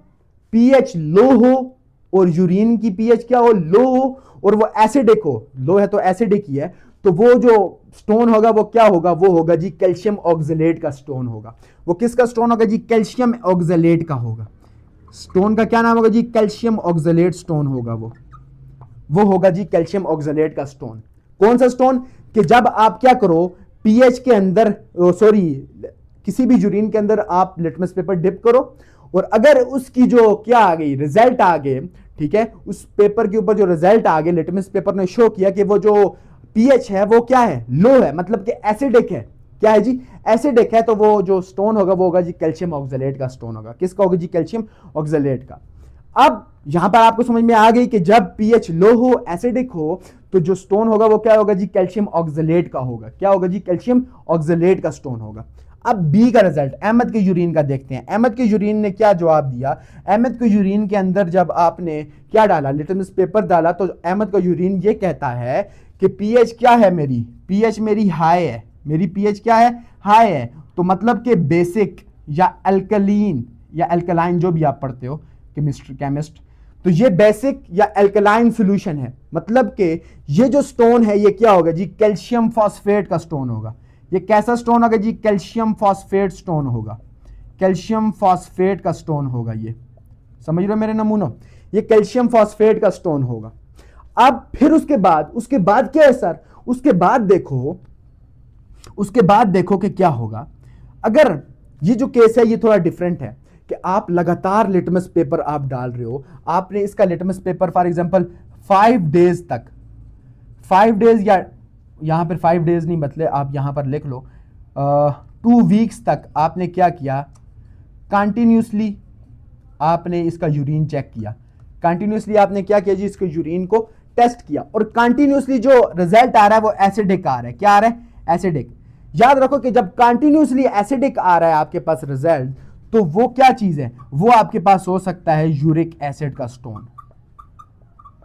पीएच लो हो और यूरिन की पीएच क्या हो, लो हो, और वो एसिडिक हो, लो है तो एसिडिक ही है, तो वो जो स्टोन होगा वो क्या होगा, वो होगा जी कैल्शियम ऑक्सलेट का स्टोन होगा। वो किसका स्टोन होगा जी, कैल्शियम ऑक्सलेट का होगा। स्टोन का क्या नाम होगा जी, कैल्शियम ऑक्सलेट स्टोन होगा। वो होगा जी कैल्शियम ऑक्सलेट का स्टोन। कौन सा स्टोन, कि जब आप क्या करो, पीएच के अंदर सॉरी किसी भी यूरिन के अंदर आप लिटमस पेपर डिप करो, और अगर उसकी जो क्या आ गई, रिजल्ट आ गए, ठीक है, उस पेपर के ऊपर जो रिजल्ट आ गए, लिटमस पेपर ने शो किया कि वो जो पीएच है वो क्या है, लो है, मतलब कि एसिडिक है। क्या है जी, एसिडिक है, तो वो जो स्टोन होगा वो होगा जी कैल्शियम ऑक्सलेट का स्टोन होगा। किसका होगा जी, कैल्शियम ऑक्सलेट का। अब यहां पर आपको समझ में आ गई कि जब पीएच लो हो, एसिडिक हो, तो जो स्टोन होगा वो क्या होगा जी, कैल्शियम ऑक्सलेट का होगा। क्या होगा जी, कैल्शियम ऑक्सलेट का स्टोन होगा। अब बी का रिजल्ट अहमद के यूरिन का देखते हैं। अहमद के यूरिन ने क्या जवाब दिया, अहमद के यूरिन के अंदर जब आपने क्या डाला, लिटमस पेपर डाला, तो अहमद का यूरिन ये कहता है कि पीएच क्या है मेरी, पीएच मेरी हाई है, मेरी पीएच क्या है, हाई है। तो मतलब कि बेसिक या एल्कलीन या एल्कलाइन जो भी आप पढ़ते हो केमिस्ट, तो ये बेसिक या एल्कलाइन सॉल्यूशन है। मतलब कि ये जो स्टोन है ये क्या होगा जी, कैल्शियम फॉस्फेट का स्टोन होगा। ये कैसा स्टोन होगा जी, कैल्शियम फॉस्फेट स्टोन होगा। कैल्शियम फॉस्फेट का स्टोन होगा ये, समझ रहे हो मेरे नमूनों, ये कैल्शियम फॉस्फेट का स्टोन होगा। अब फिर उसके बाद क्या है सर, उसके बाद देखो कि क्या होगा। अगर ये जो केस है ये थोड़ा डिफरेंट है कि आप लगातार लिटमस पेपर आप डाल रहे हो, आपने इसका litmus paper for example 5 days तक, 5 डेज या यहां पर 5 डेज नहीं, मतलब आप यहां पर लिख लो 2 वीक्स तक आपने क्या किया, कंटिन्यूसली आपने इसका यूरिन चेक किया। कंटिन्यूसली आपने क्या किया जी, इसके यूरिन को टेस्ट किया, और कंटिन्यूसली जो रिजल्ट आ रहा है वो एसिडिक आ रहा है। क्या आ रहा है, एसिडिक। याद रखो कि जब कंटिन्यूसली एसिडिक आ रहा है आपके पास रिजल्ट, तो वो क्या चीज है, वो आपके पास हो सकता है यूरिक एसिड का स्टोन।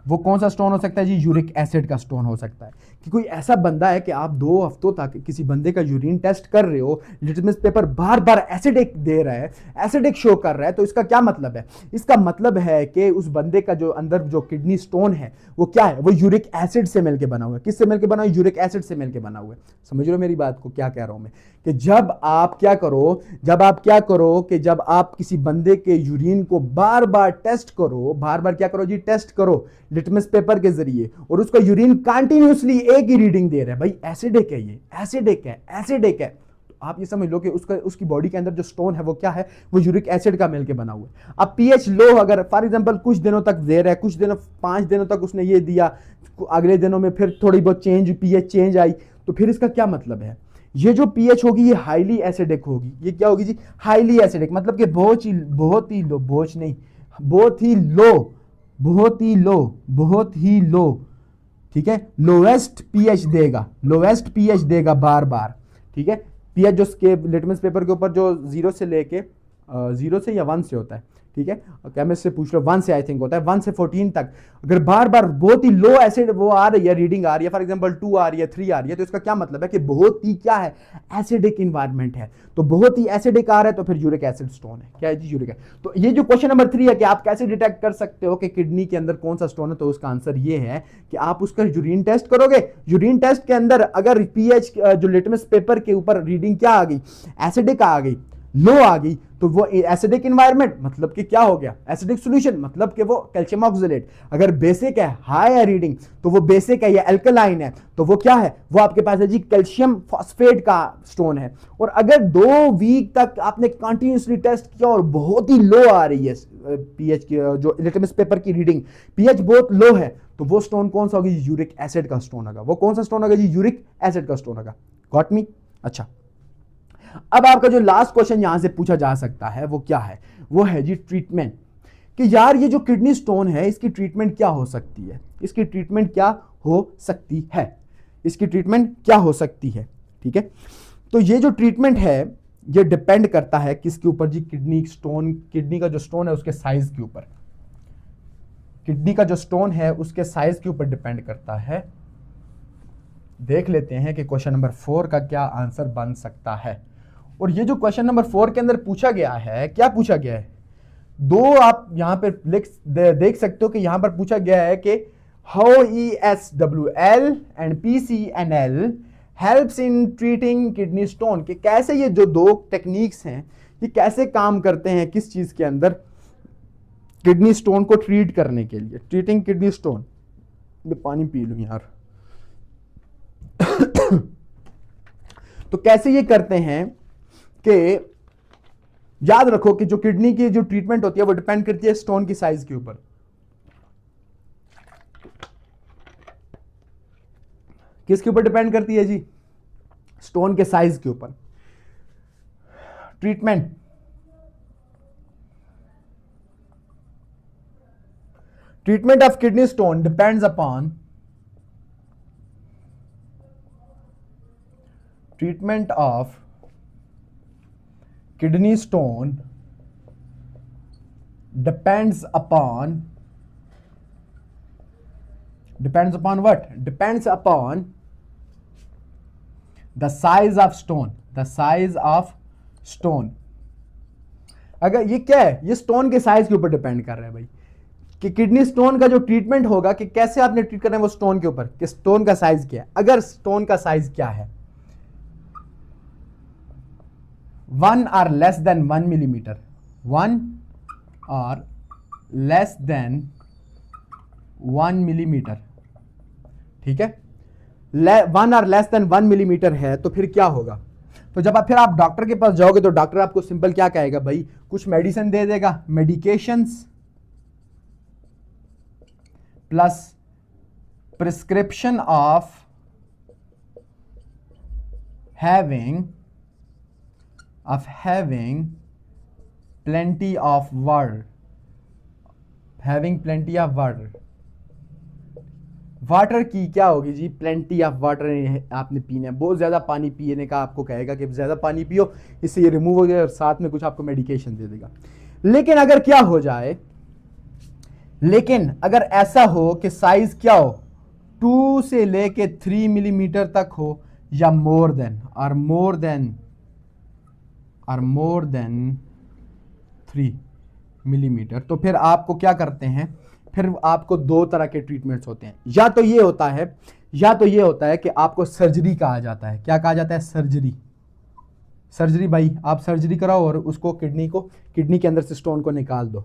वो कौन सा स्टोन हो सकता है जी, यूरिक एसिड का स्टोन हो सकता है। कि कोई ऐसा बंदा है कि आप 2 हफ्तों तक किसी बंदे का यूरिन टेस्ट कर रहे हो, लिटमस पेपर बार बार एसिडिक दे रहा है, एसिडिक शो कर रहा है, तो इसका क्या मतलब है, इसका मतलब है कि उस बंदे का जो अंदर जो किडनी स्टोन है वो क्या है, वो यूरिक एसिड से मिलकर बना हुआ है। किससे मिलकर बना हुआ है, यूरिक एसिड से मिलकर बना हुआ है। समझ लो मेरी बात को, क्या कह रहा हूं मैं, कि जब आप क्या करो कि जब आप किसी बंदे के यूरिन को बार बार टेस्ट करो, बार बार क्या करो जी, टेस्ट करो लिटमस पेपर के जरिए, और उसका यूरिन कंटिन्यूसली एक ही रीडिंग दे रहा है, भाई एसिडिक है, ये एसिडिक है, एसिडिक है, तो आप ये समझ लो कि उसकी बॉडी के अंदर जो स्टोन है वो क्या है, वो यूरिक एसिड का मिलकर बना हुआ है। अब पीएच लो अगर फॉर एग्जांपल कुछ दिनों तक दे रहा है, कुछ दिनों 5 दिनों तक उसने ये दिया, अगले दिनों में फिर थोड़ी बहुत पीएच चेंज आई, तो फिर इसका क्या मतलब है, ये जो पीएच होगी ये हाईली एसिडिक होगी। ये क्या होगी जी, हाईली एसिडिक, मतलब कि बहुत ही लो, बहुत ही लो, ठीक है, लोएस्ट पीएच देगा बार बार, ठीक है। पीएच जो लिटमस पेपर के ऊपर जो 0 से या 1 से होता है, ठीक है, केमिस्ट से पूछ लो, 1 से आई थिंक होता है, 1 से 14 तक, अगर बार बार बहुत ही लो एसिड वो आ रही है, रीडिंग आ रही है, फॉर एग्जांपल 2 आ रही है, 3 आ रही है, तो इसका क्या मतलब है कि बहुत ही क्या है, एसिडिक इन्वायरमेंट है। तो बहुत ही एसिडिक आ रहा है तो फिर यूरिक एसिड स्टोन है। क्या है जी, यूरिक एसिड। तो ये जो क्वेश्चन नंबर 3 है कि आप कैसे डिटेक्ट कर सकते हो कि किडनी के अंदर कौन सा स्टोन है, तो उसका आंसर ये है कि आप उसका यूरिन टेस्ट करोगे। यूरिन टेस्ट के अंदर अगर पीएच जो लिटमस पेपर के ऊपर रीडिंग क्या आ गई, एसिडिक आ गई, लो आ गई, तो वो एसिडिक एनवायरनमेंट, मतलब कि क्या हो गया, एसिडिक सॉल्यूशन, मतलब कि वो कैल्शियम ऑक्सलेट। अगर बेसिक है, हाई है रीडिंग, तो वो बेसिक है या अल्कलाइन है, तो वो क्या है, वो आपके पास है जी कैल्शियम फॉस्फेट का स्टोन है। और अगर 2 वीक तक आपने कंटिन्यूसली टेस्ट किया और बहुत ही लो आ रही है पीएच की, जो लिटमस पेपर की रीडिंग पीएच बहुत लो है, तो वो स्टोन कौन सा होगा, यूरिक एसिड का स्टोन होगा। वो कौन सा स्टोन होगा जी, यूरिक एसिड का स्टोन होगा। Got me. अच्छा, अब आपका जो लास्ट क्वेश्चन यहां से पूछा जा सकता है वो क्या है, वो है जी ट्रीटमेंट, कि यार ये जो किडनी स्टोन है इसकी ट्रीटमेंट क्या हो सकती है, इसकी ट्रीटमेंट क्या हो सकती है, इसकी ट्रीटमेंट क्या हो सकती है, ठीक है। तो ये जो ट्रीटमेंट है ये डिपेंड करता है किसके ऊपर जी, किडनी का जो स्टोन है उसके साइज के ऊपर, किडनी का जो स्टोन है उसके साइज के ऊपर डिपेंड करता है। देख लेते हैं कि क्वेश्चन नंबर 4 का क्या आंसर बन सकता है। और ये जो क्वेश्चन नंबर 4 के अंदर पूछा गया है, क्या पूछा गया है, दो आप यहां पर देख सकते हो कि यहां पर पूछा गया है कि how ESWL and PCNL helps in treating kidney stone, कि कैसे ये जो 2 टेक्निक्स हैं ये कैसे काम करते हैं, किस चीज के अंदर, किडनी स्टोन को ट्रीट करने के लिए, ट्रीटिंग किडनी स्टोन। मैं पानी पी लूं यार। तो कैसे ये करते हैं कि याद रखो कि जो किडनी की जो ट्रीटमेंट होती है वो डिपेंड करती है स्टोन की साइज के ऊपर। किसके ऊपर डिपेंड करती है जी, स्टोन के साइज के ऊपर। Treatment of kidney stone depends upon treatment of kidney stone depends upon what, depends upon the size of stone, अगर ये क्या है, ये स्टोन के साइज के ऊपर डिपेंड कर रहा है भाई, कि किडनी स्टोन का जो ट्रीटमेंट होगा कि कैसे आपने ट्रीट करना है वो स्टोन के ऊपर, कि स्टोन का साइज क्या है। अगर स्टोन का साइज क्या है, 1 or less than 1 millimeter, 1 or less than 1 millimeter, ठीक है, 1 or less than 1 millimeter है, तो फिर क्या होगा, तो जब फिर आप डॉक्टर के पास जाओगे तो डॉक्टर आपको सिंपल क्या कहेगा भाई, कुछ मेडिसिन दे देगा, medications plus prescription of having plenty of water, water की क्या होगी जी, प्लेंटी ऑफ वाटर आपने पीना है, बहुत ज्यादा पानी पीने का आपको कहेगा कि ज्यादा पानी पियो, इससे ये रिमूव हो गया, और साथ में कुछ आपको मेडिकेशन दे देगा। लेकिन अगर क्या हो जाए, लेकिन अगर ऐसा हो कि साइज क्या हो, 2 से लेके 3 मिलीमीटर तक हो, या मोर देन 3 मिलीमीटर, तो फिर आपको क्या करते हैं, फिर आपको 2 तरह के ट्रीटमेंट्स होते हैं। या तो ये होता है कि आपको सर्जरी कहा जाता है। क्या कहा जाता है, सर्जरी भाई, आप सर्जरी कराओ और उसको किडनी के अंदर से स्टोन को निकाल दो।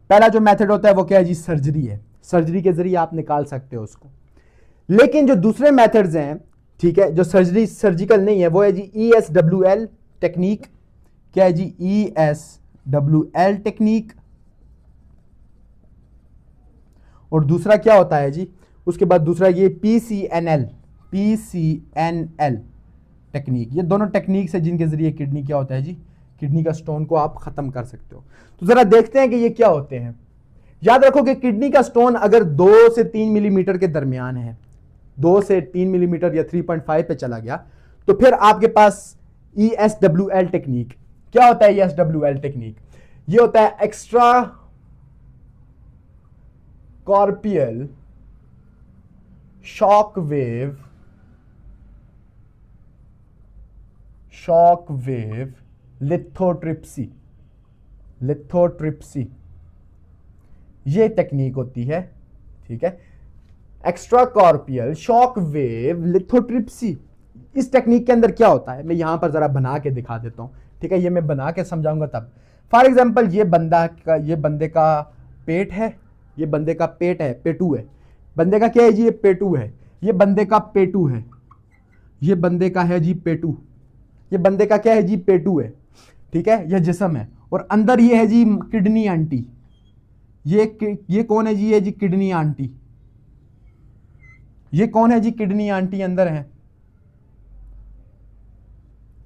पहला जो मेथड होता है वो क्या है जी, सर्जरी है, सर्जरी के जरिए आप निकाल सकते हो उसको। लेकिन जो दूसरे मेथड्स हैं, ठीक है, जो सर्जिकल नहीं है, वो है जी ESWL टेक्निक, क्या है जी, ESWL टेक्निक। और दूसरा क्या होता है जी, उसके बाद दूसरा ये PCNL टेक्निक। ये दोनों टेक्निक है जिनके जरिए किडनी क्या होता है जी, किडनी का स्टोन को आप खत्म कर सकते हो। तो जरा देखते हैं कि ये क्या होते हैं। याद रखो कि किडनी का स्टोन अगर 2 से 3 मिलीमीटर के दरमियान है, 2 से 3 मिलीमीटर या 3.5 पे चला गया, तो फिर आपके पास ESWL टेक्निक। क्या होता है ESWL टेक्निक? ये होता है extracorporeal shock wave lithotripsy, ये टेक्निक होती है, ठीक है। Extracorporeal shock wave lithotripsy. इस टेक्निक के अंदर क्या होता है, मैं यहां पर जरा बना के दिखा देता हूं, ठीक है। ये मैं बना के समझाऊंगा तब। फॉर एग्जांपल ये बंदे का पेट है, ये बंदे का पेट है, पेटू है। बंदे का क्या है जी, ये पेटू है, ये बंदे का पेटू है, ये बंदे का है जी पेटू, ये बंदे का क्या है जी, पेटू है, ठीक है। यह जिस्म है और अंदर ये है जी किडनी आंटी। ये कौन है जी, ये जी किडनी आंटी। ये कौन है जी, किडनी आंटी अंदर है,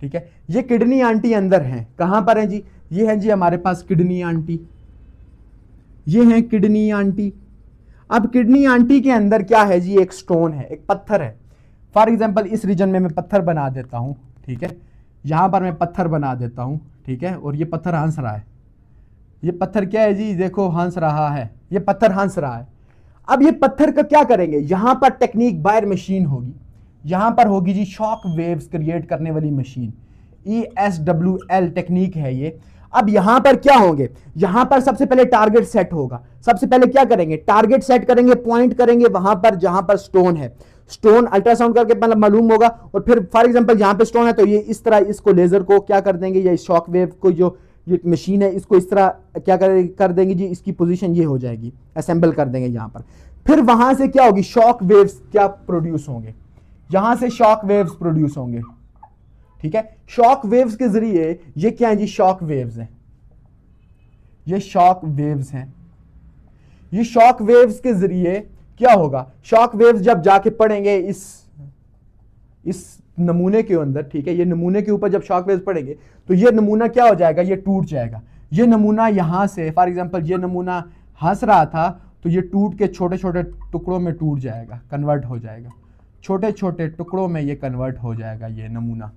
ठीक है। ये किडनी आंटी अंदर है, कहां पर है जी, ये है जी हमारे पास किडनी आंटी, ये है किडनी आंटी। अब किडनी आंटी के अंदर क्या है जी, एक स्टोन है, एक पत्थर है। फॉर एग्जांपल इस रीजन में मैं पत्थर बना देता हूं, ठीक है। यहां पर मैं पत्थर बना देता हूं, ठीक है। और ये पत्थर हंस रहा है, ये पत्थर क्या है जी, देखो हंस रहा है, ये पत्थर हंस रहा है। अब ये पत्थर का क्या करेंगे, यहां पर टेक्निक बायर मशीन होगी, यहां पर होगी जी शॉक वेव्स क्रिएट करने वाली मशीन, ESWL टेक्निक है ये। अब यहां पर क्या होंगे, यहां पर सबसे पहले टारगेट सेट होगा। सबसे पहले क्या करेंगे, टारगेट सेट करेंगे, पॉइंट करेंगे वहां पर जहां पर स्टोन है। स्टोन अल्ट्रासाउंड करके मतलब मालूम होगा, और फिर फॉर एग्जांपल यहां पे स्टोन है तो ये इस तरह इसको लेजर को क्या कर देंगे, या शॉक वेव को जो ये मशीन है इसको इस तरह क्या कर देंगे जी, इसकी पोजीशन ये हो जाएगी, असेंबल कर देंगे यहां पर। फिर वहां से क्या होगी, शॉक वेव्स क्या प्रोड्यूस होंगे, यहां से शॉक वेव्स प्रोड्यूस होंगे, ठीक है। शॉक वेव्स के जरिए ये क्या है जी, शॉक वेव्स हैं, ये शॉक वेव्स हैं। ये शॉक वेव्स के जरिए क्या होगा, शॉक वेव्स जब जाके पड़ेंगे इस नमूने के अंदर, ठीक है। ये नमूने के ऊपर जब शॉक वेव्स पड़ेंगे तो ये नमूना क्या हो जाएगा, ये टूट जाएगा। ये नमूना यहां से फॉर एग्जांपल ये नमूना हंस रहा था तो ये टूट के छोटे छोटे टुकड़ों में टूट जाएगा, कन्वर्ट हो जाएगा, छोटे छोटे टुकड़ों में ये कन्वर्ट हो जाएगा ये नमूना।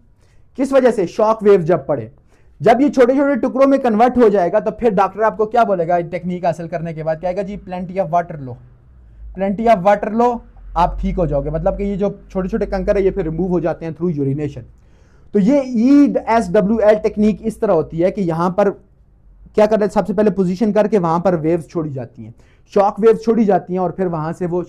किस वजह से, शॉक वेव जब पड़े। जब ये छोटे छोटे टुकड़ों में कन्वर्ट हो जाएगा तो फिर डॉक्टर आपको क्या बोलेगा, टेक्निक हासिल करने के बाद क्या आएगा जी, प्लेंटी ऑफ वाटर लो, प्लेंटी ऑफ वाटर लो, आप ठीक हो जाओगे। मतलब कि ये जो छोटे छोटे कंकर है ये फिर रिमूव हो जाते हैं थ्रू यूरिनेशन। तो ये ESWL टेक्निक इस तरह होती है कि यहां पर क्या कर रहे हैं, सबसे पहले पोजीशन करके वहां पर वेव्स छोड़ी जाती हैं, शॉक वेव्स छोड़ी जाती हैं, और फिर वहां से वो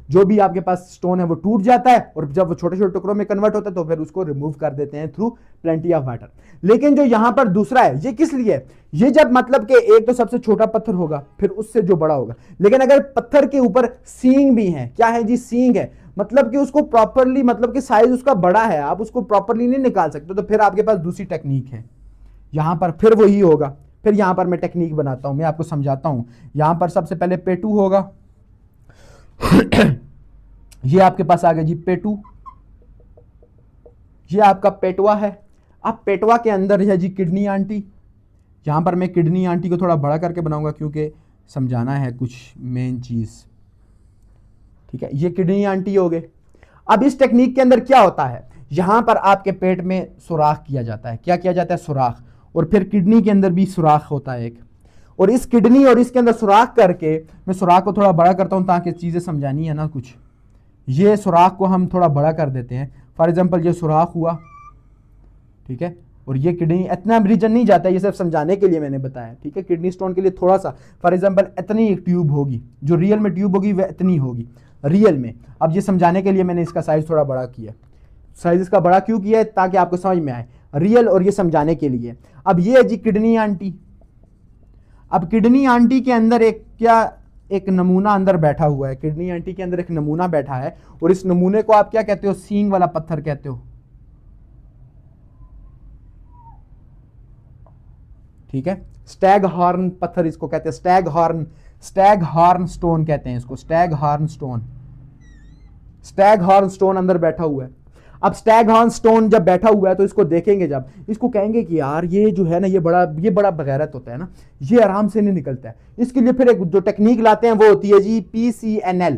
जो भी आपके पास स्टोन है वो टूट जाता है, और जब वो छोटे छोटे टुकड़ों में कन्वर्ट होता है तो फिर उसको रिमूव कर देते हैं थ्रू प्लेंटी ऑफ वाटर। लेकिन जो यहां पर दूसरा है, ये किस लिए है, ये जब मतलब कि एक तो सबसे छोटा पत्थर होगा, फिर उससे जो बड़ा होगा, लेकिन अगर पत्थर के ऊपर सींग भी है, क्या है जी, सींग है, मतलब कि उसको प्रॉपरली, मतलब कि साइज उसका बड़ा है, आप उसको प्रॉपरली नहीं निकाल सकते, तो फिर आपके पास दूसरी टेक्निक है, यहां पर फिर वही होगा। फिर यहां पर मैं टेक्निक बनाता हूं, मैं आपको समझाता हूं। यहां पर सबसे पहले पेटू होगा ये आपके पास आ गया जी पेटू, ये आपका पेटवा है। अब पेटवा के अंदर है जी किडनी आंटी। यहां पर मैं किडनी आंटी को थोड़ा बड़ा करके बनाऊंगा क्योंकि समझाना है कुछ मेन चीज, ठीक है। ये किडनी आंटी हो गए। अब इस टेक्निक के अंदर क्या होता है, यहां पर आपके पेट में सुराख किया जाता है, क्या किया जाता है, सुराख, और फिर किडनी के अंदर भी सुराख होता है एक, और इस किडनी और इसके अंदर सुराख करके, मैं सुराख को थोड़ा बड़ा करता हूं ताकि चीजें समझानी है ना कुछ। ये सुराख को हम थोड़ा बड़ा कर देते हैं, फॉर एग्जांपल ये सुराख हुआ, ठीक है, और ये किडनी, इतना रीजन नहीं जाता है, ये सिर्फ समझाने के लिए मैंने बताया, ठीक है। किडनी स्टोन के लिए थोड़ा सा, फॉर एग्जांपल इतनी एक ट्यूब होगी, जो रियल में ट्यूब होगी वह इतनी होगी रियल में। अब ये समझाने के लिए मैंने इसका साइज थोड़ा बड़ा किया। साइज इसका बड़ा क्यों किया है, ताकि आपको समझ में आए, रियल और ये समझाने के लिए। अब ये है जी किडनी आंटी। अब किडनी आंटी के अंदर एक नमूना अंदर बैठा हुआ है, किडनी आंटी के अंदर एक नमूना बैठा है, और इस नमूने को आप क्या कहते हो, सींग वाला पत्थर कहते हो, ठीक है। स्टैग हॉर्न पत्थर इसको कहते हैं, स्टैग हॉर्न स्टोन कहते हैं इसको, Stag horn stone. Stag horn stone अंदर बैठा हुआ है। अब स्टैग हॉर्न स्टोन जब बैठा हुआ है तो इसको देखेंगे, जब इसको कहेंगे कि यार ये जो है ना ये बड़ा बगैरत होता है ना, ये आराम से नहीं निकलता है। इसके लिए फिर एक जो टेक्निक लाते हैं वो होती है जी PCNL।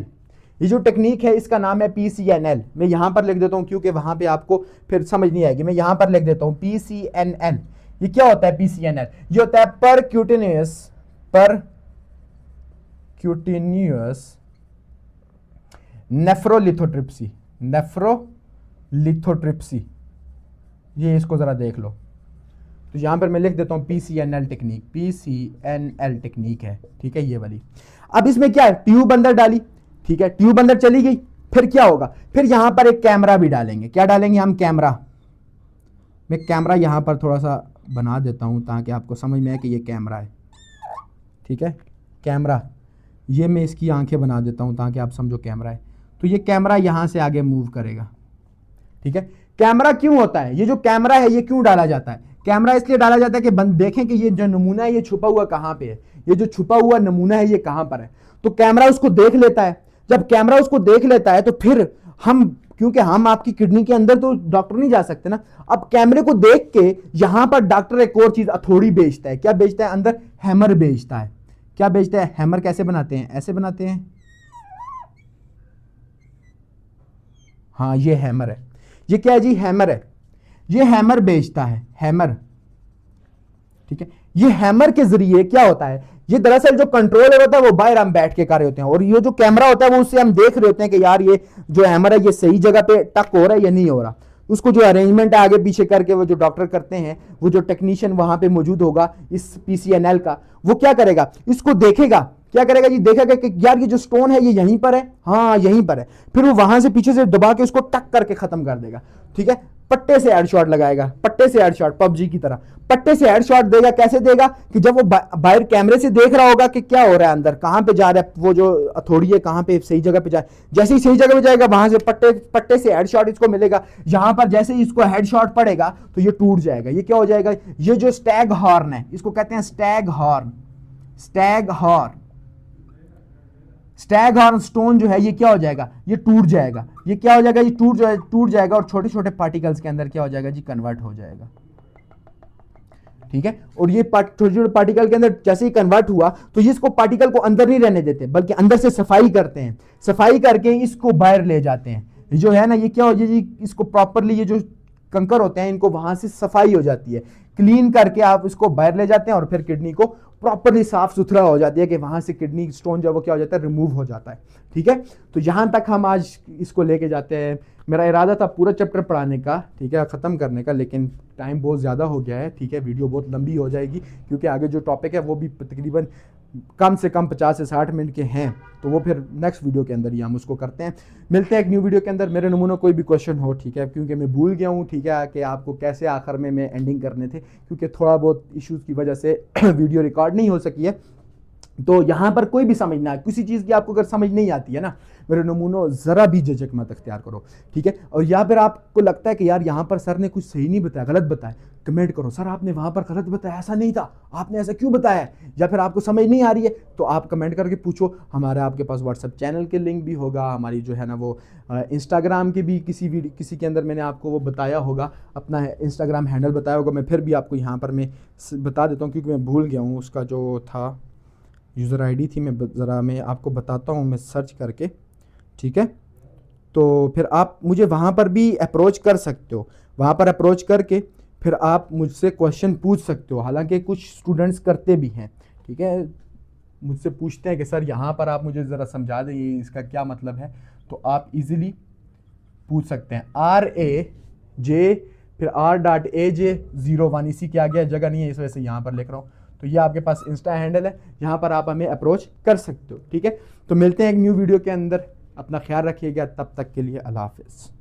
ये जो टेक्निक है इसका नाम है PCNL। मैं यहां पर लिख देता हूं क्योंकि वहां पे आपको फिर समझ नहीं आएगी। मैं यहां पर लिख देता हूं PCNL। ये क्या होता है PCNL? ये होता है परक्यूटेनियस नेफ्रोलिथोट्रिप्सी। ये इसको जरा देख लो। तो यहां पर मैं लिख देता हूं PCNL टेक्निक है, ठीक है, ये वाली। अब इसमें क्या है, ट्यूब अंदर डाली, ठीक है, ट्यूब अंदर चली गई, फिर क्या होगा, फिर यहां पर एक कैमरा भी डालेंगे। क्या डालेंगे हम? कैमरा। मैं कैमरा यहां पर थोड़ा सा बना देता हूं ताकि आपको समझ में आए कि ये कैमरा है, ठीक है, कैमरा। ये मैं इसकी आंखें बना देता हूं ताकि आप समझो कैमरा है। तो ये कैमरा यहां से आगे मूव करेगा, ठीक है। कैमरा क्यों होता है? ये जो कैमरा है ये क्यों डाला जाता है? कैमरा इसलिए डाला जाता है कि देखें कि ये जो नमूना है ये छुपा हुआ कहां पे है, ये जो छुपा हुआ नमूना है ये कहां पर है। तो कैमरा उसको देख लेता है। जब कैमरा उसको देख लेता है तो फिर हम, क्योंकि हम आपकी किडनी के अंदर तो डॉक्टर नहीं जा सकते ना, अब कैमरे को देख के यहां पर डॉक्टर एक और चीज हथौड़ी बेचता है। क्या बेचता है? अंदर हैमर बेचता है। क्या बेचता है? हैमर। कैसे बनाते हैं? ऐसे बनाते हैं, हाँ ये हैमर है। ये क्या है जी? हैमर है। ये हैमर बेचता है, हैमर, ठीक है। ये हैमर के जरिए क्या होता है, ये दरअसल जो कंट्रोलर होता है वो बाहर हम बैठ के कर रहे होते हैं, और ये जो कैमरा होता है वो उससे हम देख रहे होते हैं कि यार ये जो हैमर है ये सही जगह पे टक हो रहा है या नहीं हो रहा। उसको जो अरेंजमेंट है आगे पीछे करके वो जो डॉक्टर करते हैं, वो जो टेक्नीशियन वहां पे मौजूद होगा इस PCNL का, वो क्या करेगा, इसको देखेगा। क्या करेगा जी? देखेगा कि यार ये जो स्टोन है ये यहीं पर है, हाँ यहीं पर है। फिर वो वहां से पीछे से दबा के उसको टक करके खत्म कर देगा, ठीक है। पट्टे से हेडशॉट लगाएगा, पट्टे से हेडशॉट, PUBG की तरह पट्टे से हेडशॉट देगा। कैसे देगा कि जब वो बाहर कैमरे से देख रहा होगा कि क्या हो रहा है अंदर, कहां पे जा रहा है वो जो हथौड़ी है, कहां पे सही जगह पे जाए। जैसे ही सही जगह पे जाएगा वहां से पट्टे से हेडशॉट इसको मिलेगा। यहां पर जैसे ही इसको हेडशॉट पड़ेगा तो ये टूट जाएगा। ये क्या हो जाएगा? ये जो स्टैग हॉर्न है इसको कहते हैं Stag horn. Stag horn stone जो है ये क्या हो जाएगा? ये टूट जाएगा। ये क्या हो जाएगा? ये टूट जाएगा और छोटे छोटे पार्टिकल्स के अंदर क्या हो जाएगा जी? कन्वर्ट हो जाएगा, ठीक है। और ये छोटे छोटे पार्टिकल के अंदर जैसे ही कन्वर्ट हुआ तो इसको पार्टिकल को अंदर नहीं रहने देते, बल्कि अंदर से सफाई करते हैं। सफाई करके इसको बाहर ले जाते हैं। जो है ना ये क्या हो जाए जी? इसको प्रॉपरली ये जो कंकर होते हैं इनको वहां से सफाई हो जाती है, क्लीन करके आप इसको बाहर ले जाते हैं और फिर किडनी को प्रॉपरली साफ सुथरा हो जाती है कि वहां से किडनी स्टोन जो वो क्या हो जाता है? रिमूव हो जाता है, ठीक है। तो यहां तक हम आज इसको लेके जाते हैं। मेरा इरादा था पूरा चैप्टर पढ़ाने का, ठीक है, ख़त्म करने का, लेकिन टाइम बहुत ज़्यादा हो गया है, ठीक है। वीडियो बहुत लंबी हो जाएगी क्योंकि आगे जो टॉपिक है वो भी तकरीबन कम से कम 50 से 60 मिनट के हैं। तो वो फिर नेक्स्ट वीडियो के अंदर ही हम उसको करते हैं। मिलते हैं एक न्यू वीडियो के अंदर। मेरे नमूनों कोई भी क्वेश्चन हो, ठीक है, क्योंकि मैं भूल गया हूँ, ठीक है, कि आपको कैसे आखिर में मैं एंडिंग करने थे, क्योंकि थोड़ा बहुत इश्यूज़ की वजह से वीडियो रिकॉर्ड नहीं हो सकी है। तो यहाँ पर कोई भी समझना है, किसी चीज़ की आपको अगर समझ नहीं आती है ना, मेरे नमूनों ज़रा भी झिझक मत अख्तियार करो, ठीक है। और या फिर आपको लगता है कि यार यहाँ पर सर ने कुछ सही नहीं बताया, गलत बताया, कमेंट करो, सर आपने वहाँ पर गलत बताया, ऐसा नहीं था, आपने ऐसा क्यों बताया। या फिर आपको समझ नहीं आ रही है तो आप कमेंट करके पूछो। हमारे आपके पास व्हाट्सएप चैनल के लिंक भी होगा, हमारी जो है ना वो इंस्टाग्राम के भी किसी के अंदर मैंने आपको वो बताया होगा, अपना इंस्टाग्राम हैंडल बताया होगा। मैं फिर भी आपको यहाँ पर मैं बता देता हूँ क्योंकि मैं भूल गया हूँ, उसका जो था यूज़र आईडी थी, मैं आपको बताता हूँ, मैं सर्च करके, ठीक है। तो फिर आप मुझे वहाँ पर भी अप्रोच कर सकते हो, वहाँ पर अप्रोच करके फिर आप मुझसे क्वेश्चन पूछ सकते हो। हालांकि कुछ स्टूडेंट्स करते भी हैं, ठीक है, मुझसे पूछते हैं कि सर यहाँ पर आप मुझे ज़रा समझा दें ये इसका क्या मतलब है, तो आप इजीली पूछ सकते हैं। RAJ फिर R.AJ01, इसी के आगे जगह नहीं है, इस वजह से यहाँ पर लिख रहा हूँ। तो ये आपके पास इंस्टा हैंडल है, यहाँ पर आप हमें अप्रोच कर सकते हो, ठीक है। तो मिलते हैं एक न्यू वीडियो के अंदर, अपना ख्याल रखिएगा, तब तक के लिए अल्लाह हाफ़िज़।